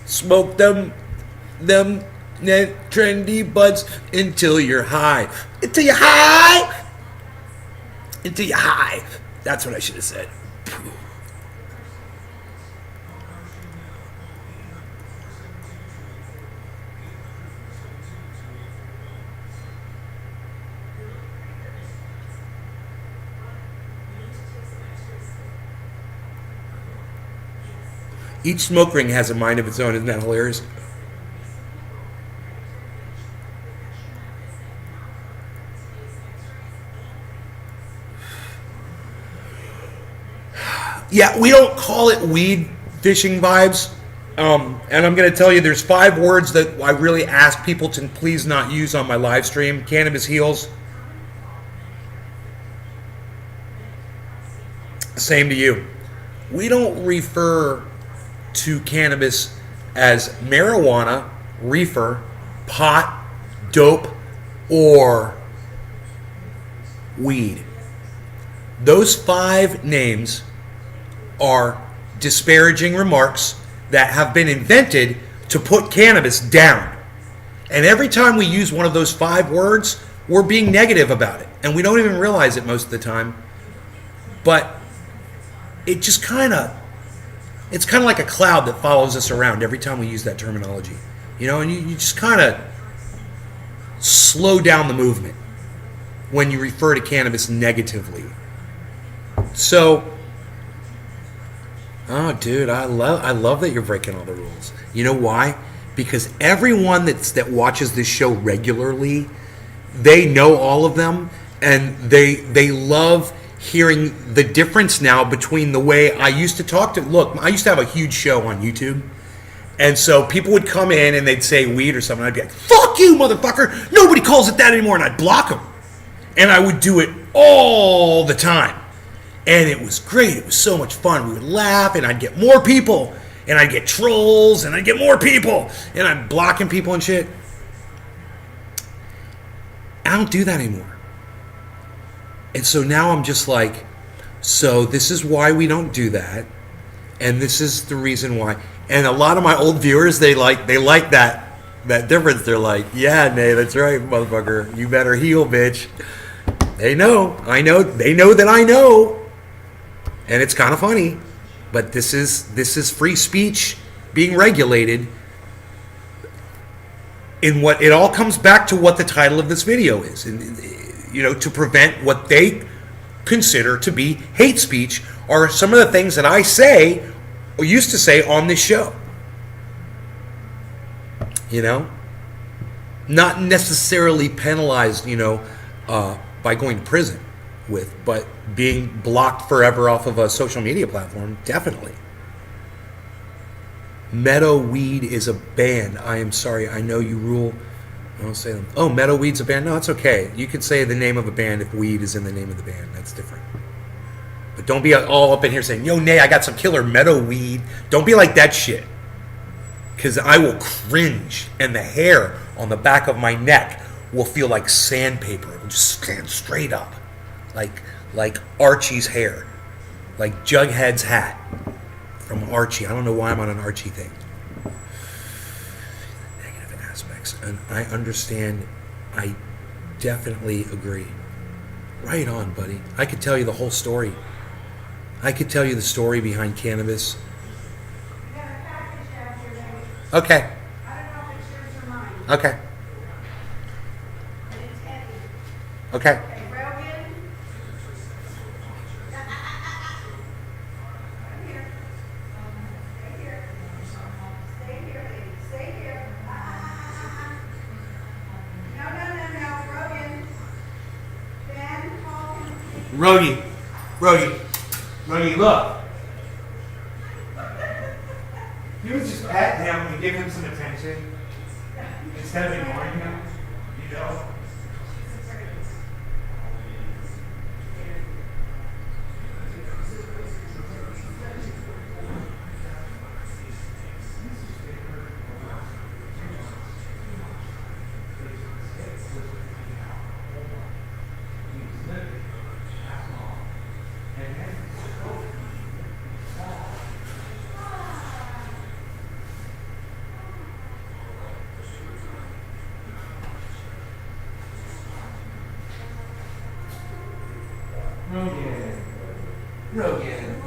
Smoke them trendy buds until you're high. Until you're high. Until you're high. That's what I should have said. Each smoke ring has a mind of its own. Isn't that hilarious? Yeah, we don't call it weed fishing vibes. And I'm going to tell you there's 5 words that I really ask people to please not use on my live stream. Cannabis heals. Same to you. We don't refer to cannabis as marijuana, reefer, pot, dope, or weed. Those 5 names are disparaging remarks that have been invented to put cannabis down. And every time we use one of those 5 words, we're being negative about it. And we don't even realize it most of the time. But it just it's kind of like a cloud that follows us around every time we use that terminology. You know, and you just kind of slow down the movement when you refer to cannabis negatively. So, oh, dude, I love that you're breaking all the rules. You know why? Because everyone that watches this show regularly, they know all of them, and they love hearing the difference now between the way I used to talk to. Look, I used to have a huge show on YouTube, and so people would come in and they'd say weed or something. I'd be like, "Fuck you, motherfucker! Nobody calls it that anymore," and I'd block them. And I would do it all the time. And it was great. It was so much fun. We would laugh, and I'd get more people, and I'd get trolls, and I'd get more people, and I'm blocking people and shit. I don't do that anymore. And so now I'm just like, so this is why we don't do that, and this is the reason why. And a lot of my old viewers, they like that difference. They're like, yeah, Nay, that's right, motherfucker. You better heal, bitch. They know. I know. They know that I know. And it's kind of funny, but this is free speech being regulated. In what it all comes back to what the title of this video is, you know, to prevent what they consider to be hate speech, are some of the things that I say or used to say on this show. You know, not necessarily penalized, by going to prison with, but being blocked forever off of a social media platform, definitely. Meadow Weed is a band. I am sorry. I know you rule. I don't say them. Oh, Meadow Weed's a band? No, it's okay. You could say the name of a band if weed is in the name of the band. That's different. But don't be all up in here saying, yo, Nay, I got some killer Meadow Weed. Don't be like that shit. Because I will cringe, and the hair on the back of my neck will feel like sandpaper. It will just stand straight up. Like Archie's hair. Like Jughead's hat from Archie. I don't know why I'm on an Archie thing. Negative aspects. And I understand. I definitely agree. Right on, buddy. I could tell you the whole story. I could tell you the story behind cannabis. Okay. Okay. Okay. Rogie, look. You was just pat him and give him some attention instead of ignoring him, Rogan.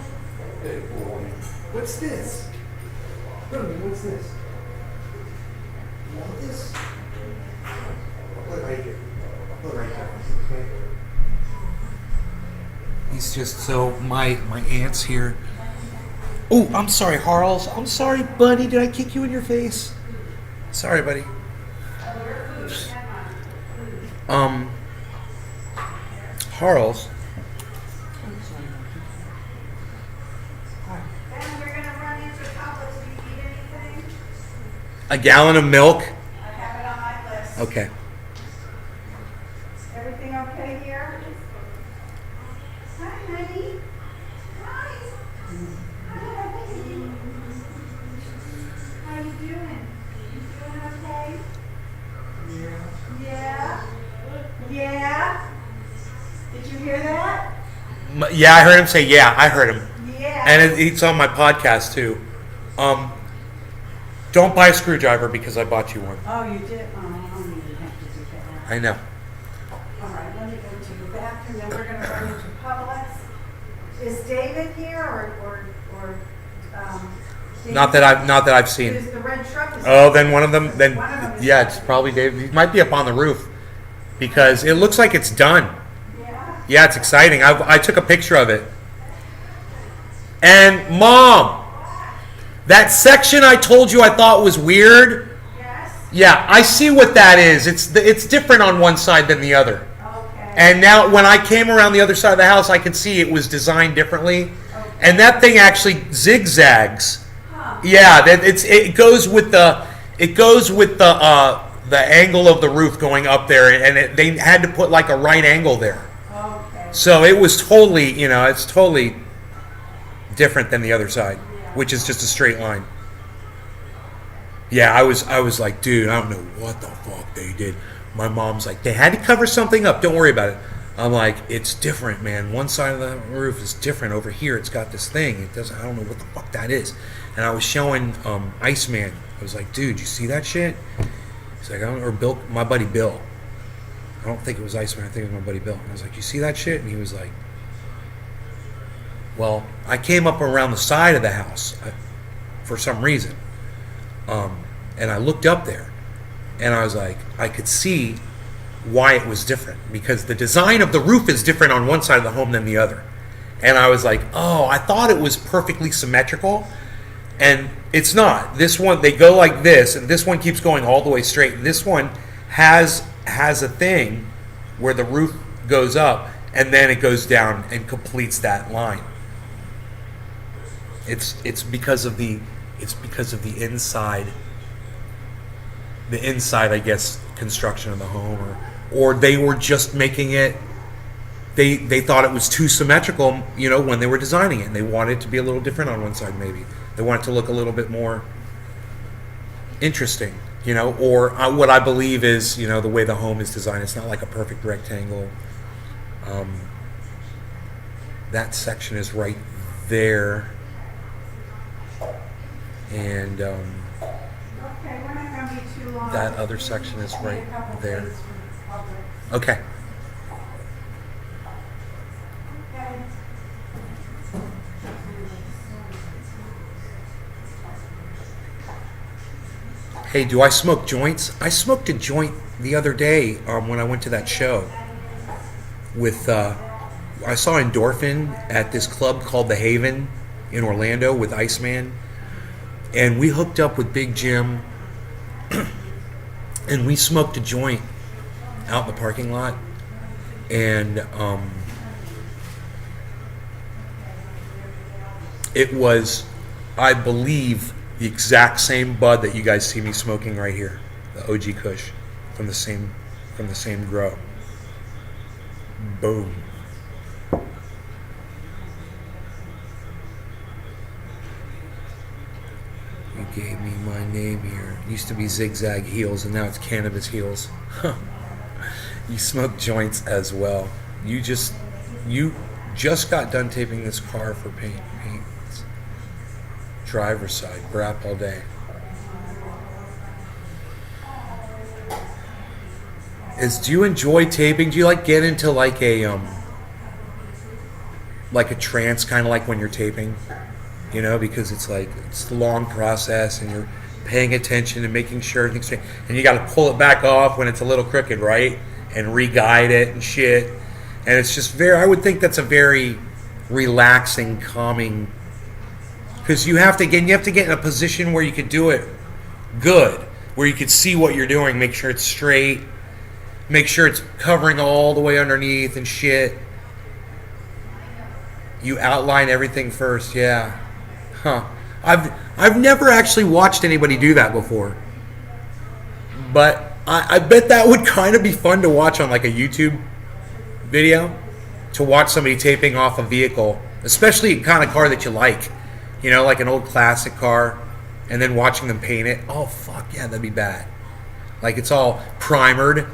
Good boy. What's this? Rogan, what's this? You want this? I'll put it right here. I'll put it right here. Okay. He's just so my aunt's here. Oh, I'm sorry, Harles. I'm sorry, buddy. Did I kick you in your face? Sorry, buddy. Harles. A gallon of milk? I have it on my list. Okay. Everything okay here? Hi, honey. Hi. Hi. How you doing? You doing okay? Yeah. Yeah? Did you hear that? Yeah, I heard him say, yeah, I heard him. Yeah. And it's on my podcast, too. Don't buy a screwdriver because I bought you one. Oh, you did? Oh, I don't even have to do that. I know. All right, let me go to the bathroom, then we're gonna run into Publix. Is David here or David? Not that I've seen. Is the red truck is Oh, then one of them. Then One of them is yeah, it's probably Dave. He might be up on the roof because it looks like it's done. Yeah. Yeah, it's exciting. I took a picture of it. And Mom, that section I told you I thought was weird. Yes. Yeah, I see what that is. It's different on one side than the other. Okay. And now when I came around the other side of the house, I could see it was designed differently. Okay. And that thing actually zigzags. Huh. Yeah, it goes with the angle of the roof going up there, and they had to put like a right angle there. Okay. So it was totally, it's totally different than the other side, which is just a straight line. Yeah, I was like, dude, I don't know what the fuck they did. My mom's like, they had to cover something up. Don't worry about it. I'm like, it's different, man. One side of the roof is different. Over here, it's got this thing. It doesn't. I don't know what the fuck that is. And I was showing Iceman. I was like, dude, you see that shit? He's like, I don't know. Or Bill, my buddy Bill. I don't think it was Iceman. I think it was my buddy Bill. And I was like, you see that shit? And he was like, well, I came up around the side of the house for some reason. And I looked up there. And I was like, I could see why it was different. Because the design of the roof is different on one side of the home than the other. And I was like, oh, I thought it was perfectly symmetrical. And it's not. This one, they go like this. And this one keeps going all the way straight. This one has a thing where the roof goes up and then it goes down and completes that line. It's because of the inside, I guess, construction of the home, or they were just making it. They thought it was too symmetrical, when they were designing it, and they wanted it to be a little different on one side. Maybe they want it to look a little bit more interesting, or what I believe is, the way the home is designed. It's not like a perfect rectangle. That section is right there, and Okay, we're not gonna be too long. that other section is Only a right couple there. things for the public. Okay. Okay. Hey, do I smoke joints? I smoked a joint the other day when I went to that show with. I saw Endorphin at this club called The Haven in Orlando with Iceman, and we hooked up with Big Jim, and we smoked a joint out in the parking lot, and it was, I believe, the exact same bud that you guys see me smoking right here, the OG Kush, from the same grow. Boom. You gave me my name here. It used to be Zigzag Heels, and now it's Cannabis Heels. Huh. You smoke joints as well. You just got done taping this car for paint. Driver's side, brap all day. Do you enjoy taping? Do you get into like a trance, kind of like when you're taping? Because it's a long process, and you're paying attention and making sure everything's straight, and you got to pull it back off when it's a little crooked, right? And re-guide it and shit. And it's just I would think that's a very relaxing, calming. Because you have to get in a position where you could do it good, where you could see what you're doing, make sure it's straight, make sure it's covering all the way underneath and shit. You outline everything first, yeah. Huh. I've never actually watched anybody do that before. But I bet that would kind of be fun to watch on like a YouTube video, to watch somebody taping off a vehicle, especially a kind of car that you like. Like an old classic car, and then watching them paint it. Oh, fuck, yeah, that'd be bad. Like, it's all primered.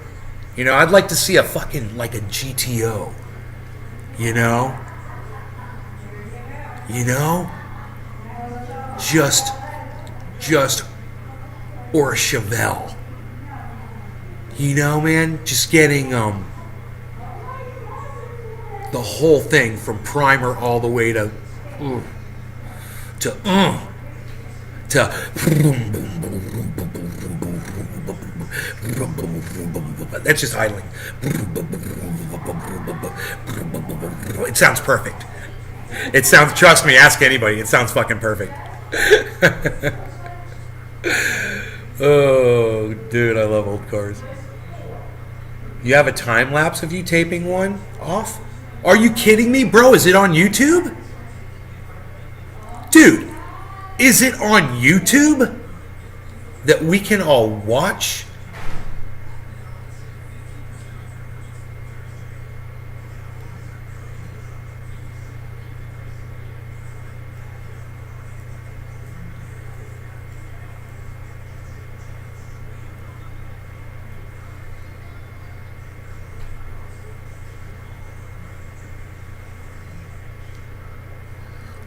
I'd like to see a fucking, like a GTO. Just, or a Chevelle. Man, just getting, the whole thing from primer all the way to that's just idling. It sounds perfect. Trust me, ask anybody, it sounds fucking perfect. Oh, dude, I love old cars. You have a time lapse of you taping one off? Are you kidding me, bro? Is it on YouTube? Dude, is it on YouTube that we can all watch?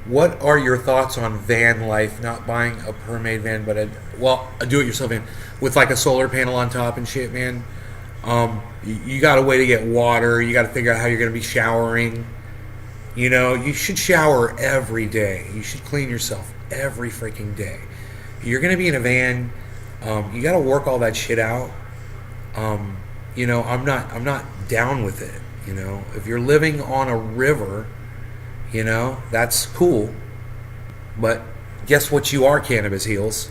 What are your thoughts on van life? Not buying a per-made van, but a do-it-yourself van with like a solar panel on top and shit, man. You got a way to get water. You got to figure out how you're going to be showering. You should shower every day. You should clean yourself every freaking day. You're going to be in a van. You got to work all that shit out. I'm not down with it. If you're living on a river, that's cool. But guess what you are, Cannabis Heels?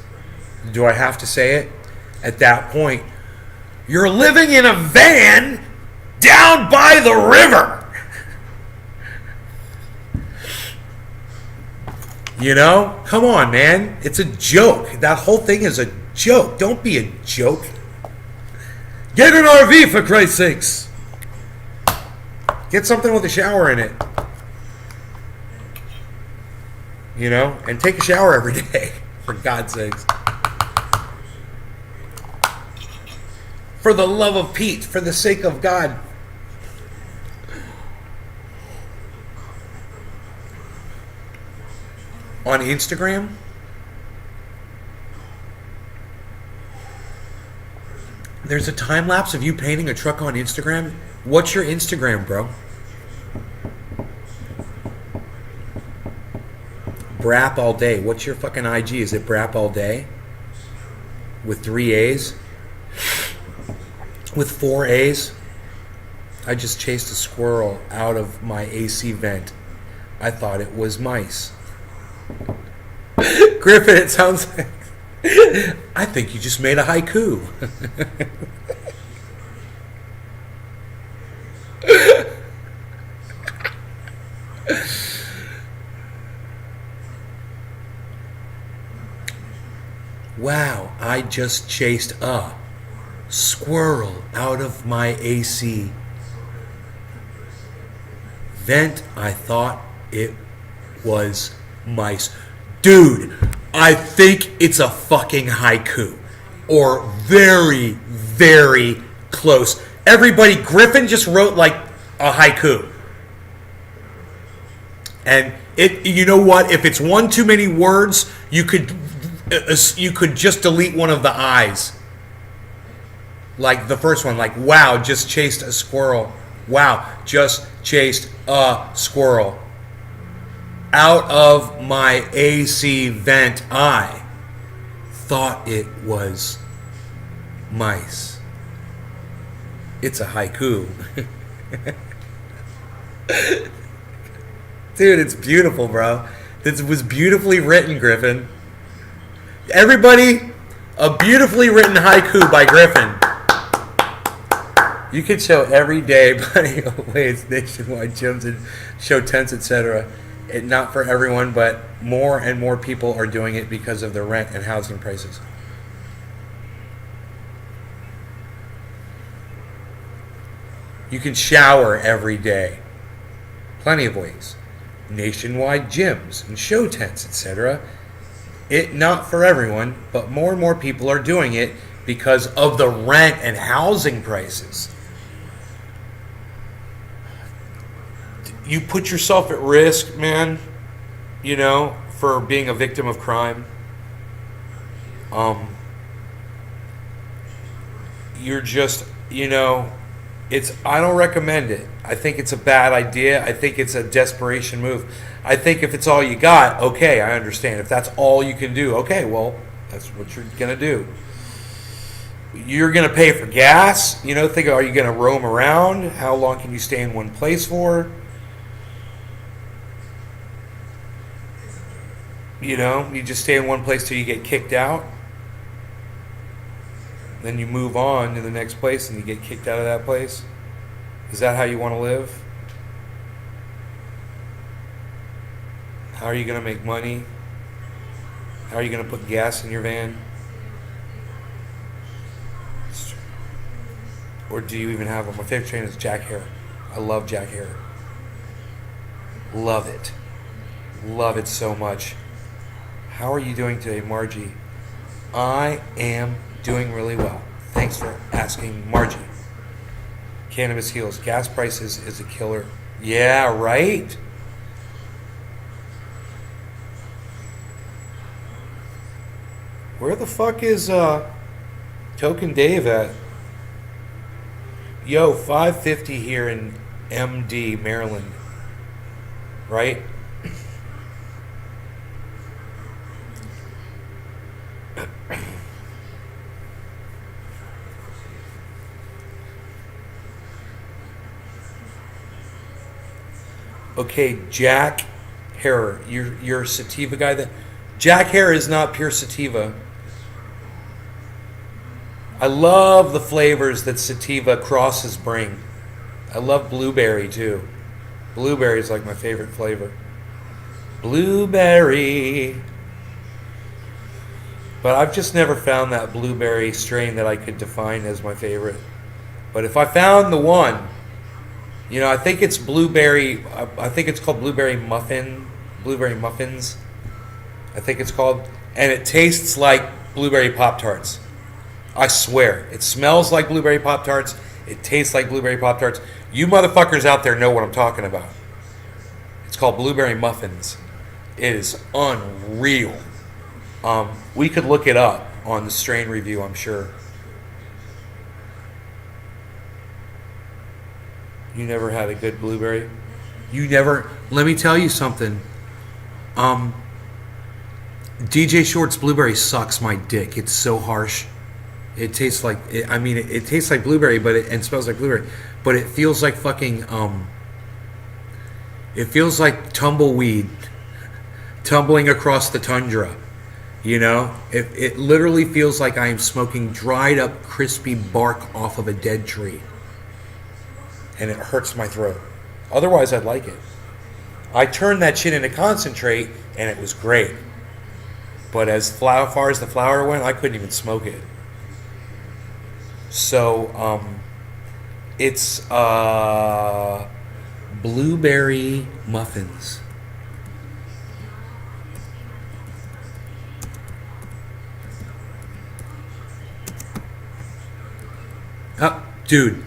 Do I have to say it? At that point, You're living in a van down by the river. You know? Come on, man. It's a joke. That whole thing is a joke. Don't be a joke. Get an RV, for Christ's sakes. Get something with a shower in it. You know? And take a shower every day, for God's sakes. For the love of Pete, for the sake of God. On Instagram, there's a time lapse of you painting a truck on Instagram. What's your Instagram, bro? Brap all day. What's your fucking IG? Is it Brap all day? With 3 A's? With 4 A's? I just chased a squirrel out of my AC vent. I thought it was mice. Griffin, it sounds like... I think you just made a haiku. Wow, I just chased a squirrel out of my AC vent. I thought it was mice. Dude, I think it's a fucking haiku. Or very, very close. Everybody, Griffin just wrote like a haiku. And it, you know what? If it's one too many words, you could just delete one of the I's. Like the first one, like, wow, just chased a squirrel. Wow, just chased a squirrel. Out of my AC vent, I thought it was mice. It's a haiku. Dude, it's beautiful, bro. This was beautifully written, Griffin. Everybody, a beautifully written haiku by Griffin. You can show every day, buddy. Ways nationwide gyms and show tents, etc. Not for everyone, but more and more people are doing it because of the rent and housing prices. You can shower every day. Plenty of ways. Nationwide gyms and show tents, etc. It not for everyone, but more and more people are doing it because of the rent and housing prices. You put yourself at risk, man, you know, for being a victim of crime. You're just, you know, I don't recommend it. I think it's a bad idea. I think it's a desperation move. I think if it's all you got, okay, I understand. If that's all you can do, okay, well, that's what you're going to do. You're going to pay for gas. You know, think, are you going to roam around? How long can you stay in one place for? You know, you just stay in one place till you get kicked out. Then you move on to the next place and you get kicked out of that place. Is that how you want to live? How are you going to make money? How are you going to put gas in your van? Or do you even have one? My favorite trainer is Jack Hare. I love Jack Hare. Love it. Love it so much. How are you doing today, Margie? I am doing really well. Thanks for asking, Margie. Cannabis heals. Gas prices is a killer. Yeah, right? Where the fuck is Token Dave at? Yo, 550 here in MD, Maryland. Right? Okay, Jack Hare, you're a sativa guy. Jack Hare is not pure sativa. I love the flavors that sativa crosses bring. I love blueberry too. Blueberry is like my favorite flavor. Blueberry. But I've just never found that blueberry strain that I could define as my favorite. But if I found the one, I think it's blueberry. I think it's called blueberry muffins. I think it's called, and it tastes like blueberry Pop-Tarts. I swear, it smells like blueberry Pop-Tarts. It tastes like blueberry Pop-Tarts. You motherfuckers out there know what I'm talking about. It's called blueberry muffins. It is unreal. We could look it up on the strain review, I'm sure. You never had a good blueberry? You never... Let me tell you something. DJ Short's blueberry sucks my dick. It's so harsh. It tastes like... It tastes like blueberry, and smells like blueberry. But it feels like fucking... It feels like tumbleweed tumbling across the tundra. It literally feels like I am smoking dried up, crispy bark off of a dead tree. And it hurts my throat. Otherwise, I'd like it. I turned that shit into concentrate, and it was great. But as far as the flower went, I couldn't even smoke it. So, it's blueberry muffins. Oh, dude,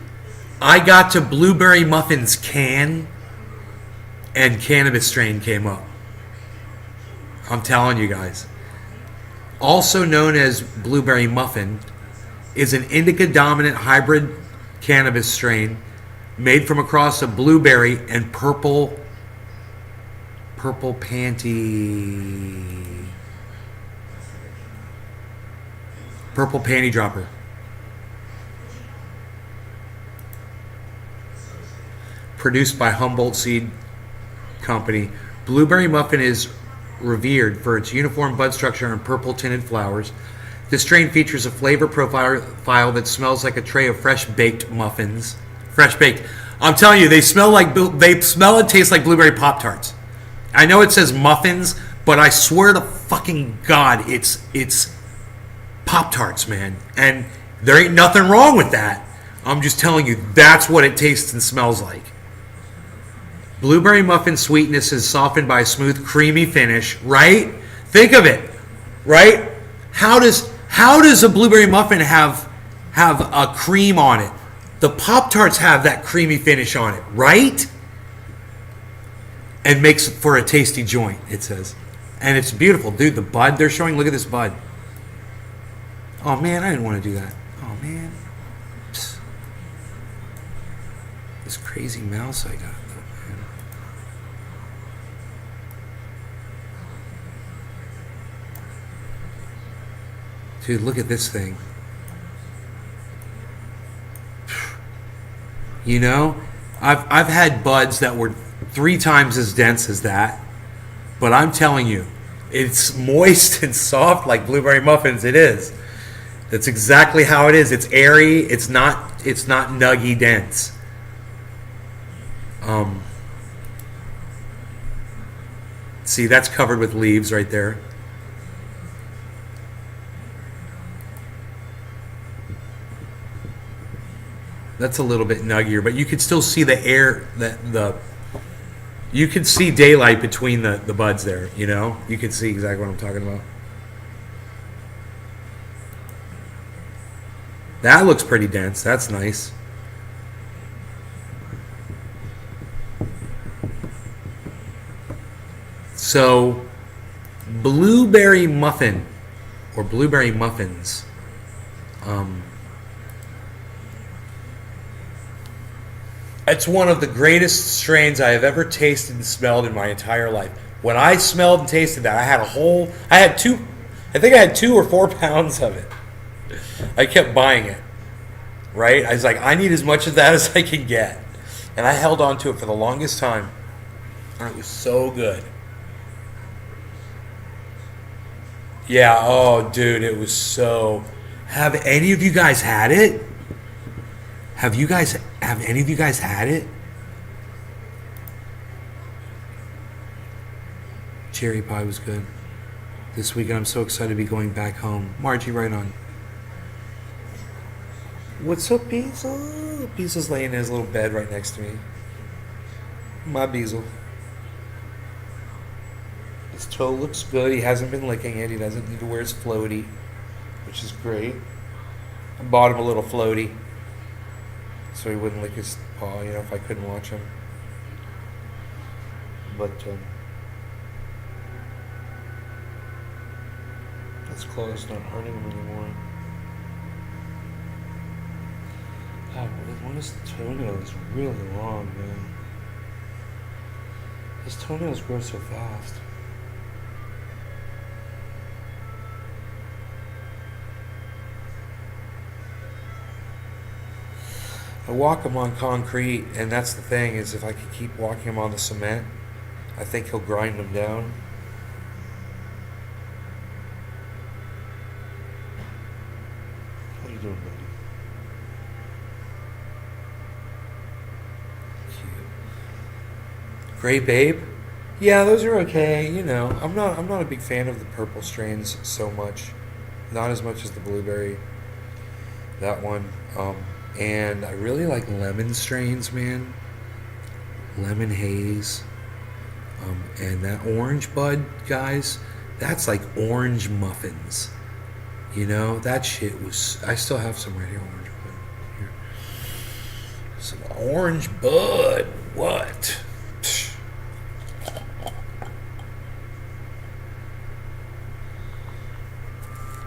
I got to blueberry muffins can, and cannabis strain came up. I'm telling you guys. Also known as blueberry muffin, is an indica dominant hybrid cannabis strain made from a cross of blueberry and purple panty dropper. Produced by Humboldt Seed Company. Blueberry muffin is revered for its uniform bud structure and purple tinted flowers. This strain features a flavor profile that smells like a tray of fresh baked muffins. Fresh baked. I'm telling you, they smell and taste like blueberry Pop-Tarts. I know it says muffins, but I swear to fucking God, it's Pop-Tarts, man. And there ain't nothing wrong with that. I'm just telling you, that's what it tastes and smells like. Blueberry muffin sweetness is softened by a smooth, creamy finish, right? Think of it, right? How does a blueberry muffin have a cream on it? The Pop-Tarts have that creamy finish on it, right? And makes for a tasty joint, it says. And it's beautiful. Dude, the bud they're showing, look at this bud. Oh, man, I didn't want to do that. Oh, man. Psst. This crazy mouse I got. Dude, look at this thing. I've had buds that were 3 times as dense as that, but I'm telling you, it's moist and soft like blueberry muffins. It is. That's exactly how it is. It's airy. It's not nuggy dense. See, that's covered with leaves right there. That's a little bit nuggier, but you could still see the air, you could see daylight between the buds there, You can see exactly what I'm talking about. That looks pretty dense. That's nice. So, blueberry muffin, or blueberry muffins, it's one of the greatest strains I have ever tasted and smelled in my entire life. When I smelled and tasted that, I had 2 or 4 pounds of it. I kept buying it, right? I was like, I need as much of that as I can get. And I held on to it for the longest time. And it was so good. Yeah, oh, dude, it was so... Have any of you guys had it? Have any of you guys had it? Cherry pie was good. This weekend I'm so excited to be going back home. Margie, right on. What's up, Beazle? Beazle's laying in his little bed right next to me. My Beazle. His toe looks good. He hasn't been licking it. He doesn't need to wear his floaty, which is great. I bought him a little floaty so he wouldn't lick his paw, if I couldn't watch him. But, his claws not hurting him anymore. God, when his toenail is really long, man. His toenails grow so fast. I walk him on concrete, and that's the thing, is if I could keep walking him on the cement, I think he'll grind them down. How you doing, buddy? Cute. Gray Babe? Yeah, those are okay, I'm not a big fan of the purple strains so much. Not as much as the blueberry. That one. And I really like lemon strains, man. Lemon haze. And that orange bud, guys, that's like orange muffins. That shit was... I still have some right here, orange bud. Here. Some orange bud. What?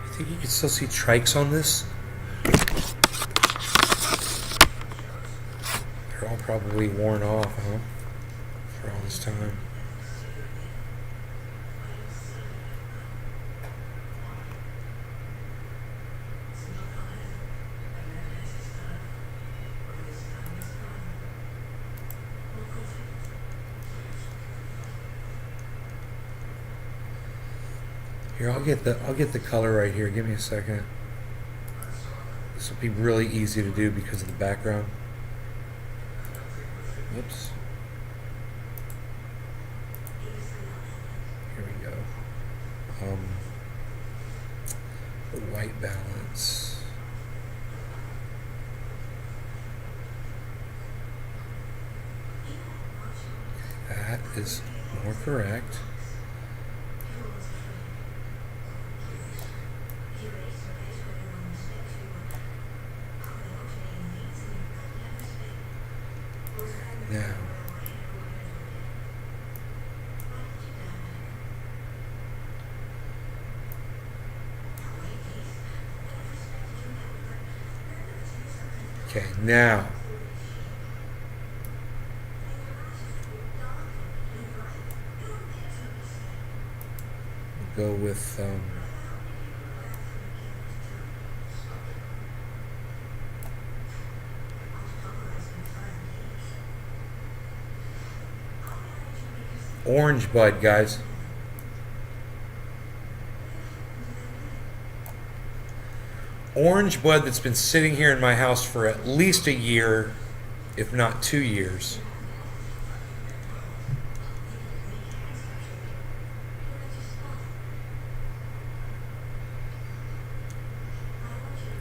You think you can still see trikes on this? They're all probably worn off, huh? For all this time. Here, I'll get the color right here. Give me a second. This will be really easy to do because of the background. Oops. Here we go. The white balance. That is more correct. Now, okay, now we'll go with orange bud, guys. Orange bud that's been sitting here in my house for at least a year, if not 2 years.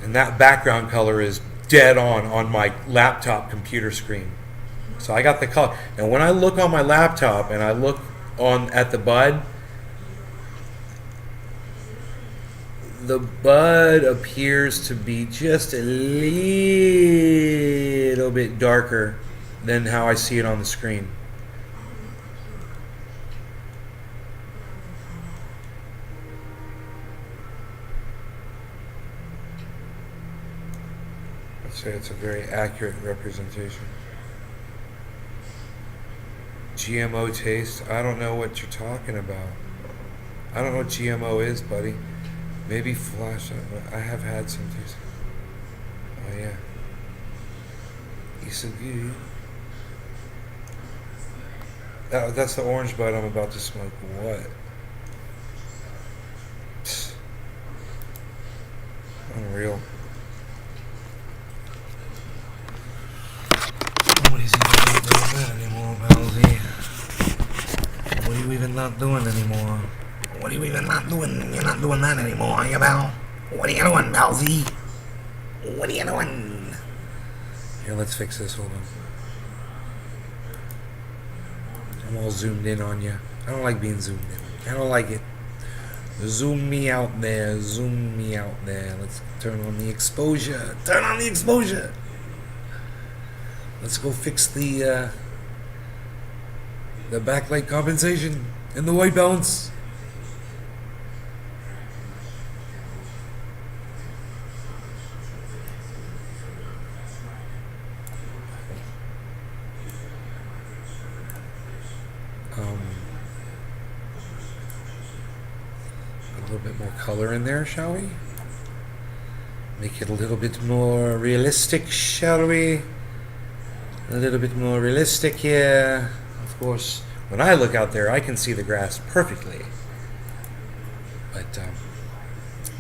And that background color is dead on my laptop computer screen. So I got the color. And when I look on my laptop and I look at the bud appears to be just a little bit darker than how I see it on the screen. I'd say it's a very accurate representation. GMO taste? I don't know what you're talking about. I don't know what GMO is, buddy. Maybe flash. I have had some taste. Oh yeah. Isagu. That's the orange bud I'm about to smoke. What? Psst. real. Nobody's even not doing that anymore, Palsy. What are you even not doing anymore? What are you even not doing? You're not doing that anymore, are you, Pal? What are you doing, Palsy? What are you doing? Here, let's fix this. Hold on. I'm all zoomed in on you. I don't like being zoomed in. I don't like it. Zoom me out there. Zoom me out there. Let's turn on the exposure. Turn on the exposure. Let's go fix the backlight compensation and the white balance. A little bit more color in there, shall we? Make it a little bit more realistic, shall we? A little bit more realistic here. Of course, when I look out there, I can see the grass perfectly. But,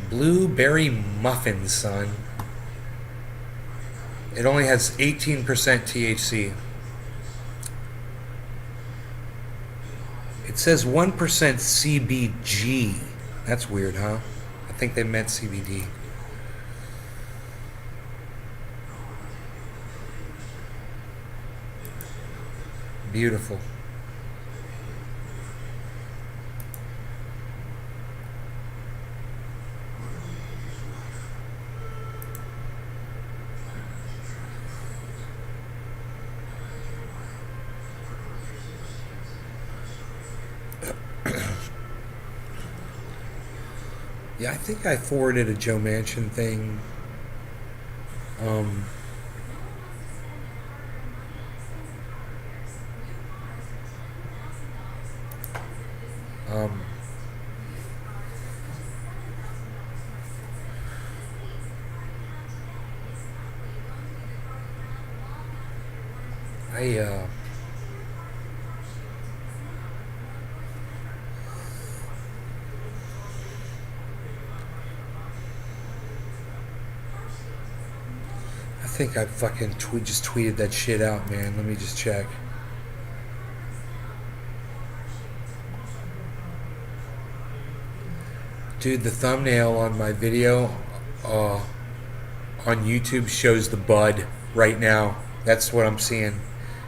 blueberry muffin, son. It only has 18% THC. It says 1% CBG. That's weird, huh? I think they meant CBD. Beautiful. Yeah, I think I forwarded a Joe Manchin thing. I think I fucking just tweeted that shit out, man. Let me just check. Dude, the thumbnail on my video on YouTube shows the bud right now. That's what I'm seeing.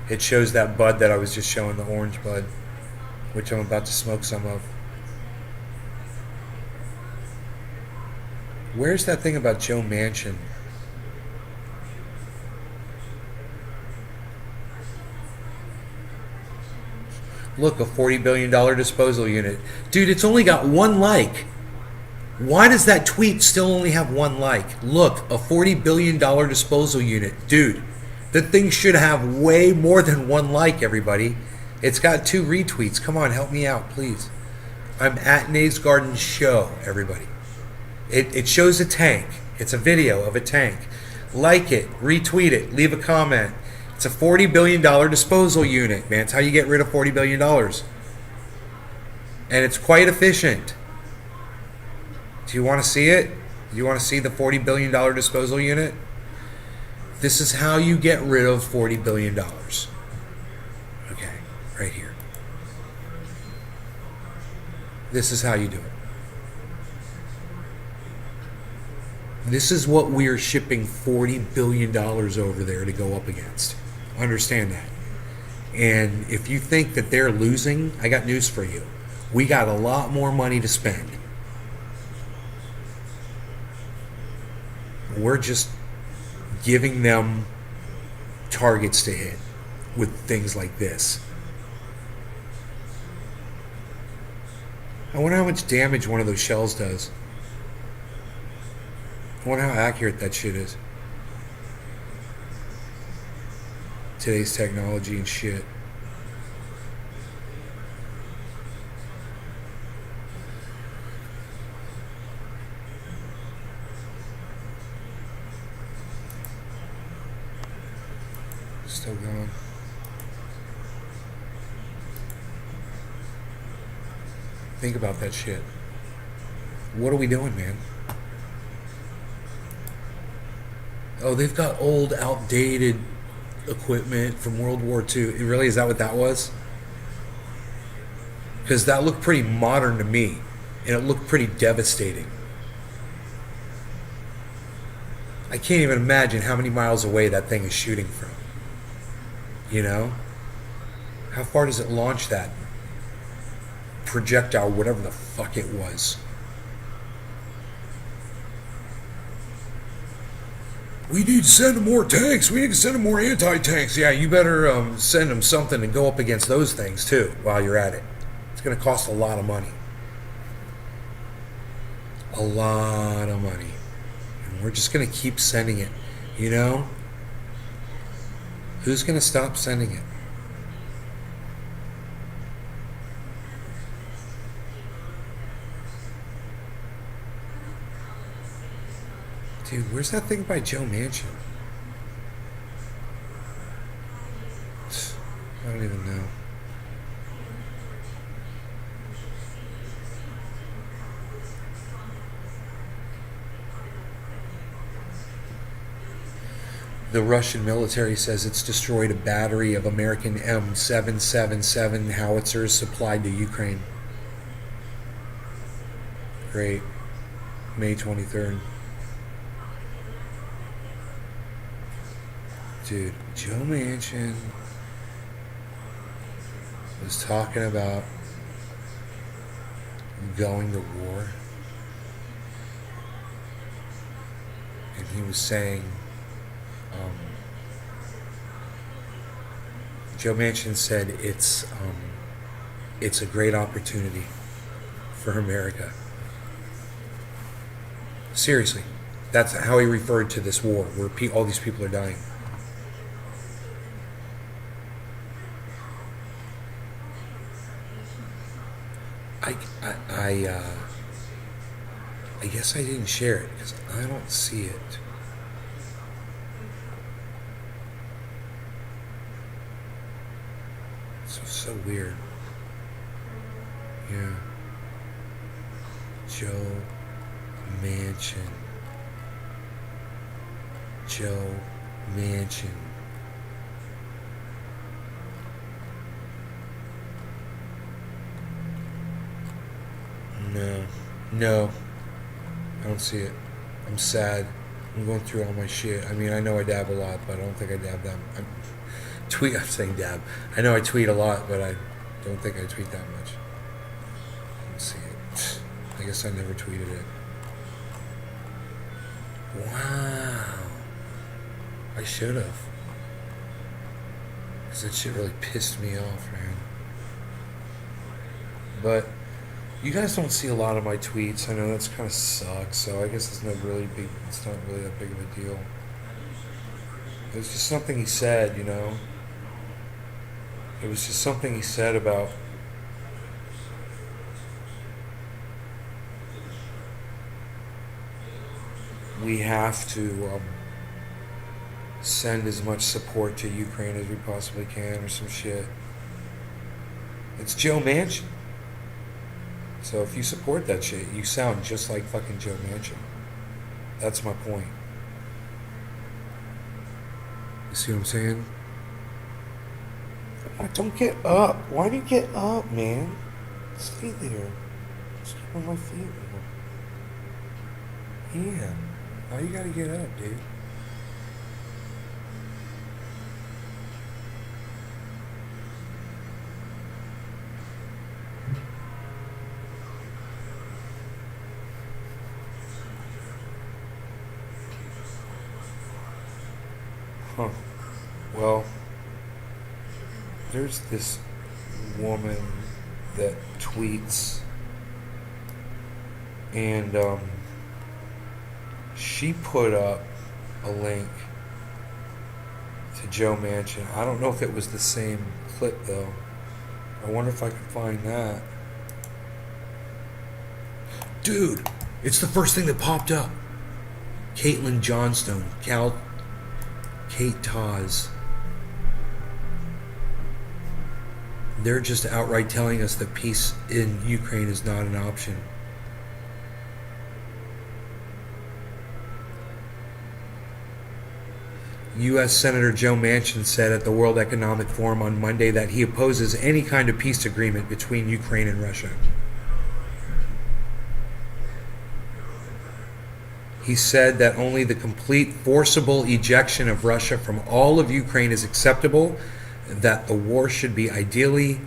It shows that bud that I was just showing, the orange bud, which I'm about to smoke some of. Where's that thing about Joe Manchin? Look, a $40 billion disposal unit. Dude, it's only got one like. Why does that tweet still only have one like? Look, a $40 billion disposal unit. Dude, the thing should have way more than one like, everybody. It's got 2 retweets. Come on, help me out, please. I'm at Nate's Garden Show, everybody. It shows a tank. It's a video of a tank. Like it, retweet it, leave a comment. It's a $40 billion disposal unit, man. It's how you get rid of $40 billion. And it's quite efficient. Do you want to see it? Do you want to see the $40 billion disposal unit? This is how you get rid of $40 billion. Okay, right here. This is how you do it. This is what we're shipping $40 billion over there to go up against. Understand that. And if you think that they're losing, I got news for you. We got a lot more money to spend. We're just giving them targets to hit with things like this. I wonder how much damage one of those shells does. I wonder how accurate that shit is. Today's technology and shit. Still going. Think about that shit. What are we doing, man? Oh, they've got old, outdated equipment from World War II. Really, is that what that was? Because that looked pretty modern to me, and it looked pretty devastating. I can't even imagine how many miles away that thing is shooting from. You know? How far does it launch that projectile, whatever the fuck it was? We need to send them more tanks. We need to send them more anti-tanks. Yeah, you better send them something and go up against those things too while you're at it. It's going to cost a lot of money. A lot of money. And we're just going to keep sending it. You know? Who's going to stop sending it? Dude, where's that thing by Joe Manchin? I don't even know. The Russian military says it's destroyed a battery of American M777 howitzers supplied to Ukraine. Great. May 23rd. Dude, Joe Manchin was talking about going to war. And he was saying, Joe Manchin said it's a great opportunity for America. Seriously, that's how he referred to this war, where all these people are dying. I guess I didn't share it because I don't see it. So weird. Yeah. Joe Manchin. Joe Manchin. No. I don't see it. I'm sad. I'm going through all my shit. I mean, I know I dab a lot, but I don't think I dab that. I'm saying dab. I know I tweet a lot, but I don't think I tweet that much. Let's see it. I guess I never tweeted it. Wow. I should have. Because that shit really pissed me off, man. But you guys don't see a lot of my tweets. I know that's kind of sucks, so I guess it's not really that big of a deal. It was just something he said, you know? It was just something he said about we have to send as much support to Ukraine as we possibly can, or some shit. It's Joe Manchin. So if you support that shit, you sound just like fucking Joe Manchin. That's my point. You see what I'm saying? Don't get up. Why do you get up, man? Stay there. Stay on my feet, man. Yeah. Why you gotta get up, dude? Huh. Well, there's this woman that tweets, and she put up a link to Joe Manchin. I don't know if it was the same clip though. I wonder if I could find that. Dude, it's the first thing that popped up. Caitlin Johnstone, Kate Taz. They're just outright telling us that peace in Ukraine is not an option. U.S. Senator Joe Manchin said at the World Economic Forum on Monday that he opposes any kind of peace agreement between Ukraine and Russia. He said that only the complete forcible ejection of Russia from all of Ukraine is acceptable, that the war should ideally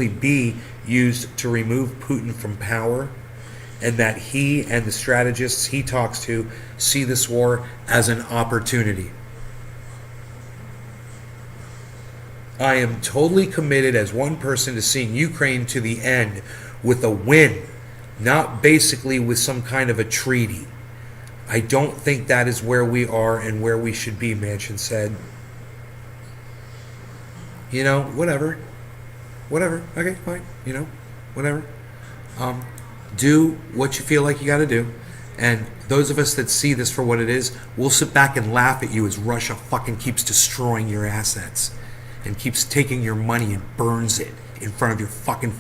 be used to remove Putin from power, and that he and the strategists he talks to see this war as an opportunity. I am totally committed as one person to seeing Ukraine to the end with a win, not basically with some kind of a treaty. I don't think that is where we are and where we should be, Manchin said. You know, whatever. Okay, fine. You know, whatever. Do what you feel like you got to do. And those of us that see this for what it is, we'll sit back and laugh at you as Russia fucking keeps destroying your assets and keeps taking your money and burns it in front of your fucking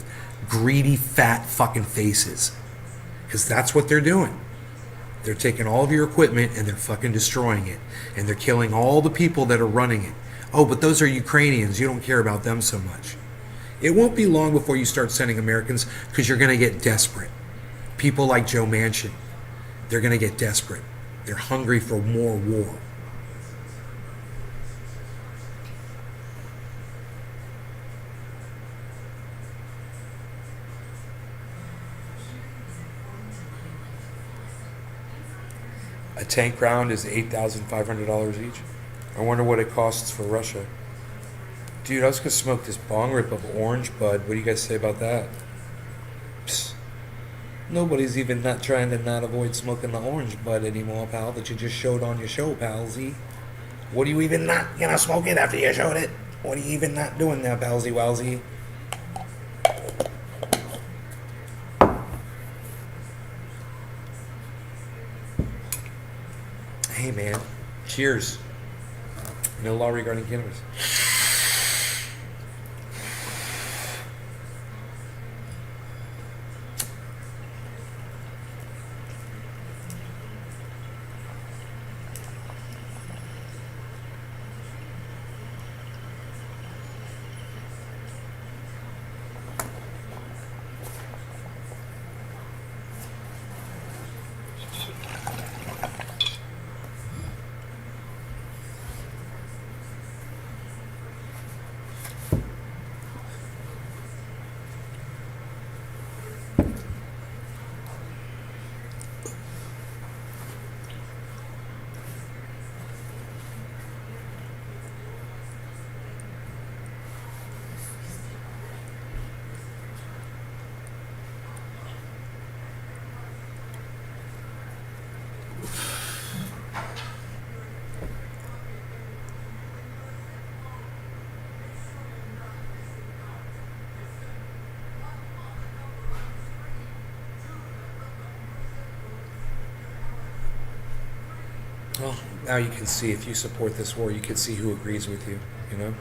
greedy, fat fucking faces. Because that's what they're doing. They're taking all of your equipment and they're fucking destroying it. And they're killing all the people that are running it. Oh, but those are Ukrainians. You don't care about them so much. It won't be long before you start sending Americans because you're going to get desperate. People like Joe Manchin, they're going to get desperate. They're hungry for more war. A tank round is $8,500 each. I wonder what it costs for Russia. Dude, I was going to smoke this bong rip of orange bud. What do you guys say about that? Psst. Nobody's even not trying to not avoid smoking the orange bud anymore, pal, that you just showed on your show, palsy. What are you even not going to smoke it after you showed it? What are you even not doing there, palsy wowsy? Hey, man. Cheers. No law regarding cannabis. Well, now you can see, if you support this war, you can see who agrees with you, you know?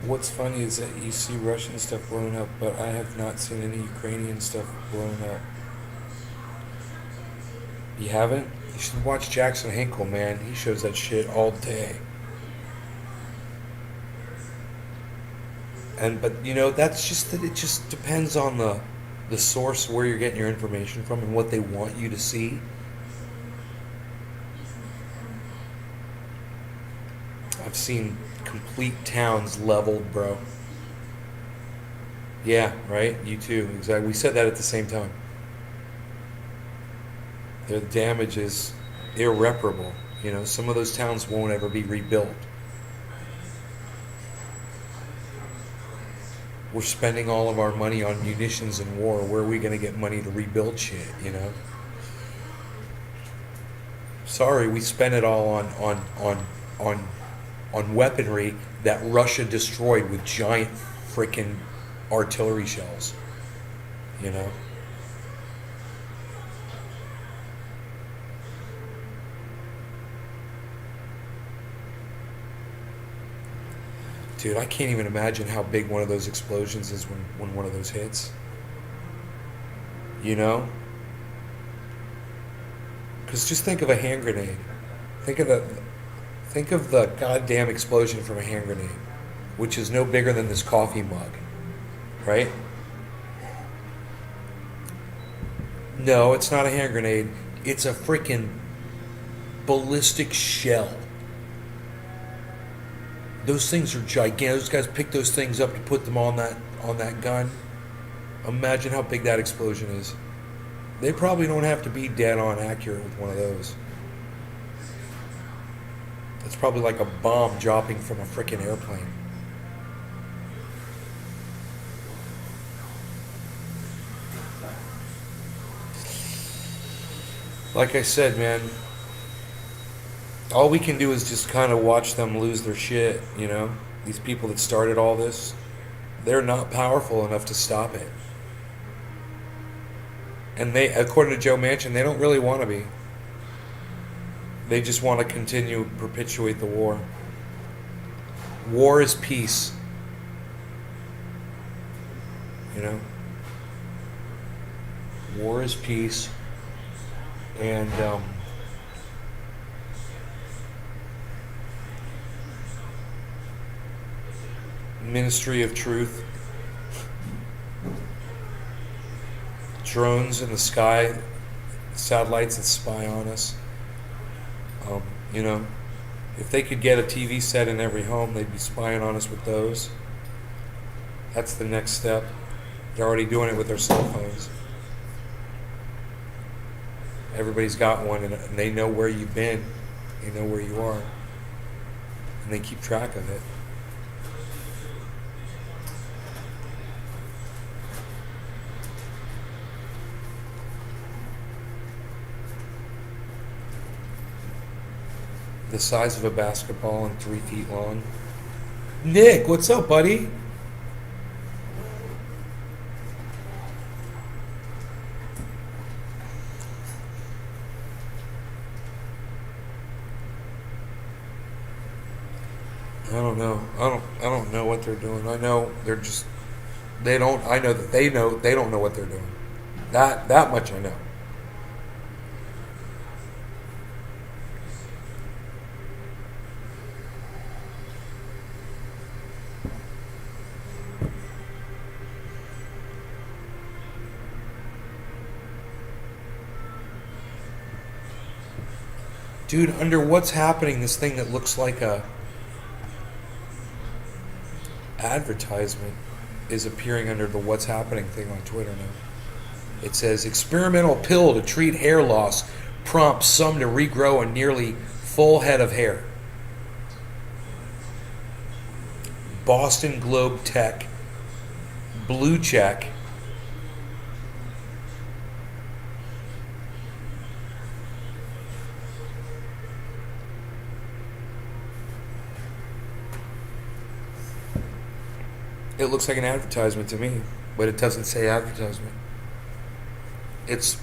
What's funny is that you see Russian stuff blown up, but I have not seen any Ukrainian stuff blown up. You haven't? You should watch Jackson Hinkle, man. He shows that shit all day. But you know, that's just that it just depends on the source where you're getting your information from and what they want you to see. I've seen complete towns leveled, bro. Yeah, right. You too. Exactly. We said that at the same time. The damage is irreparable. You know, some of those towns won't ever be rebuilt. We're spending all of our money on munitions and war. Where are we going to get money to rebuild shit? You know. Sorry, we spent it all on on weaponry that Russia destroyed with giant freaking artillery shells. You know. Dude, I can't even imagine how big one of those explosions is when one of those hits. You know? Because just think of a hand grenade. Think of the think of the goddamn explosion from a hand grenade, which is no bigger than this coffee mug, right? No, it's not a hand grenade. It's a freaking ballistic shell. Those things are gigantic. Those guys pick those things up to put them on that gun. Imagine how big that explosion is. They probably don't have to be dead on accurate with one of those. It's probably like a bomb dropping from a freaking airplane. Like I said, man, all we can do is just kind of watch them lose their shit, you know? These people that started all this, they're not powerful enough to stop it. And they, according to Joe Manchin, they don't really want to be. They just want to continue perpetuate the war. War is peace. You know? War is peace. And Ministry of Truth, drones in the sky, satellites that spy on us. You know, if they could get a TV set in every home, they'd be spying on us with those. That's the next step. They're already doing it with their cell phones. Everybody's got one, and they know where you've been. They know where you are. And they keep track of it. The size of a basketball and 3 feet long. Nick, what's up, buddy? I don't know. I don't know what they're doing. I know they're just they don't I know that they don't know what they're doing. That much I know. Dude, under what's happening, this thing that looks like a advertisement is appearing under the what's happening thing on Twitter now. It says experimental pill to treat hair loss prompts some to regrow a nearly full head of hair. Boston Globe Tech, blue check. It looks like an advertisement to me, but it doesn't say advertisement. It's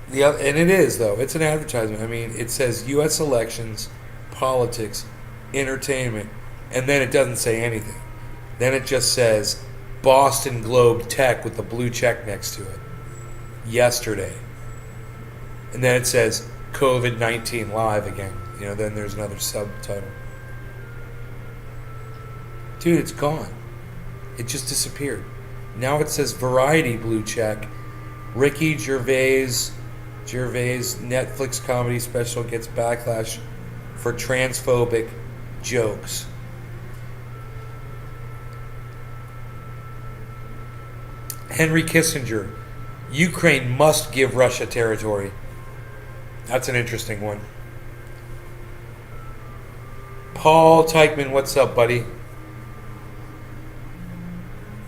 yeah, and it is though. It's an advertisement. I mean, it says U.S. elections, politics, entertainment, and then it doesn't say anything. Then it just says Boston Globe Tech with the blue check next to it. Yesterday, and then it says COVID-19 live again. You know, then there's another subtitle. Dude, it's gone. It just disappeared. Now it says Variety blue check. Ricky Gervais Netflix comedy special gets backlash for transphobic jokes. Henry Kissinger. Ukraine must give Russia territory. That's an interesting one. Paul Teichman, what's up, buddy?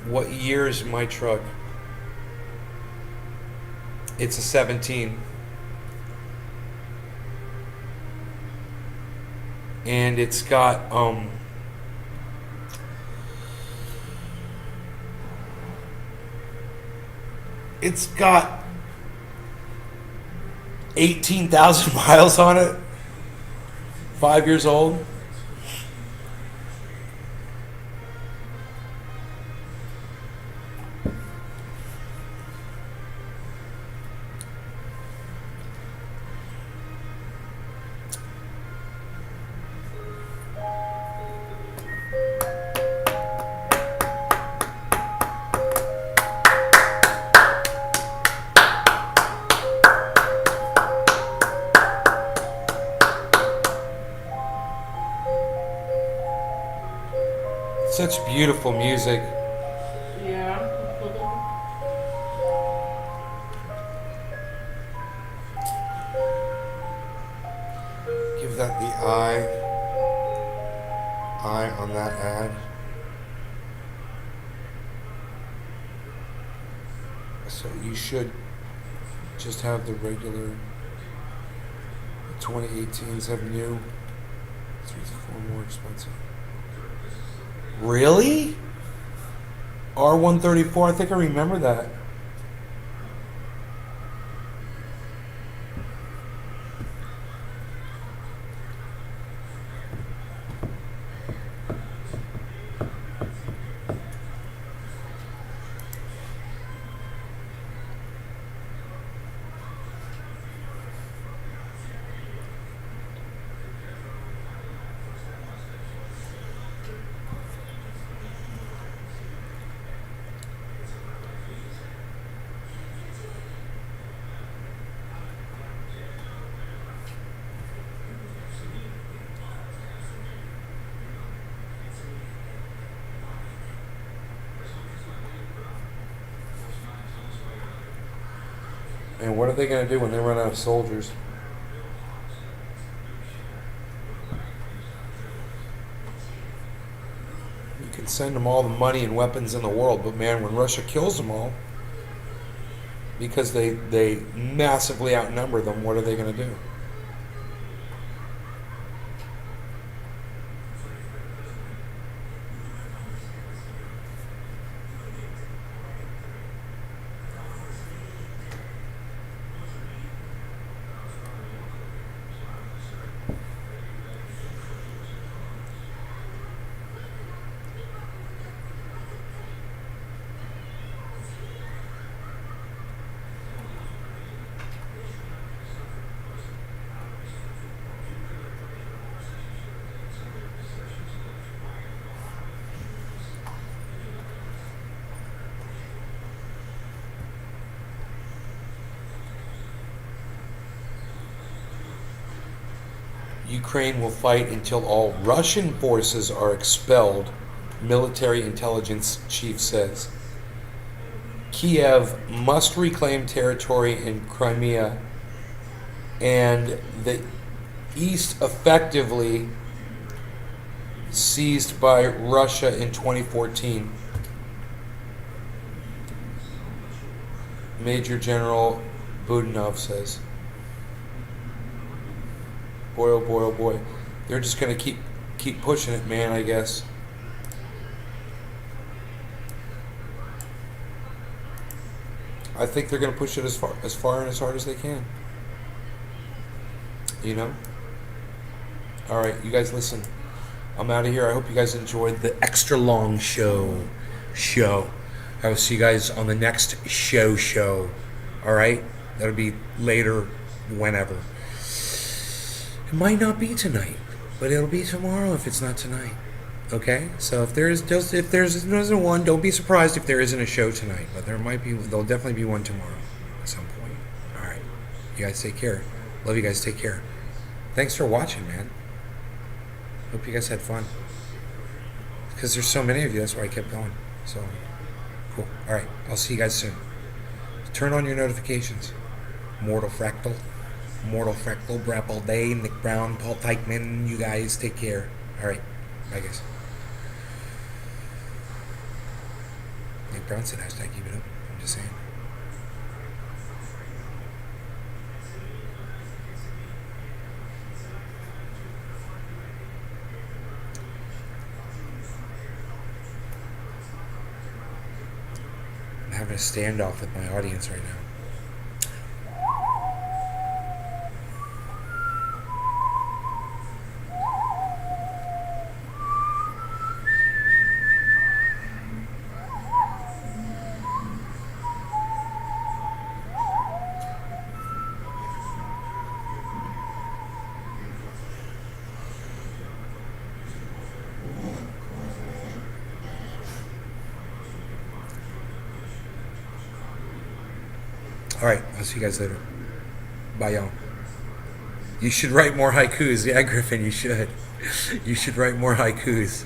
What year is my truck? It's a 17. And it's got it's got 18,000 miles on it. 5 years old. Such beautiful music. Yeah. Give that the eye on that ad. So you should just have the regular 2018s have new. 3 to 4 more expensive. Really? R134, I think I remember that. And what are they going to do when they run out of soldiers? You can send them all the money and weapons in the world, but man, when Russia kills them all, because they massively outnumber them, what are they going to do? Ukraine will fight until all Russian forces are expelled, military intelligence chief says. Kiev must reclaim territory in Crimea and the east effectively seized by Russia in 2014. Major General Budanov says. Boy, oh boy, oh boy. They're just going to keep pushing it, man, I guess. I think they're going to push it as far and as hard as they can. You know? All right, you guys listen. I'm out of here. I hope you guys enjoyed the extra long show. I will see you guys on the next show. All right? That'll be later, whenever. It might not be tonight, but it'll be tomorrow if it's not tonight. Okay? So if there's one, don't be surprised if there isn't a show tonight. But there'll definitely be one tomorrow at some point. All right. You guys take care. Love you guys. Take care. Thanks for watching, man. Hope you guys had fun. Because there's so many of you, that's why I kept going. So, Cool. All right. I'll see you guys soon. Turn on your notifications. Mortal Fractal. Mortal Fractal. Brap all day. Nick Brown. Paul Teichman. You guys take care. All right. Bye, guys. Nick Brown said hashtag keep it up. I'm just saying. I'm having a standoff with my audience right now. All right, I'll see you guys later. Bye, y'all. You should write more haikus. Yeah, Griffin, you should. You should write more haikus.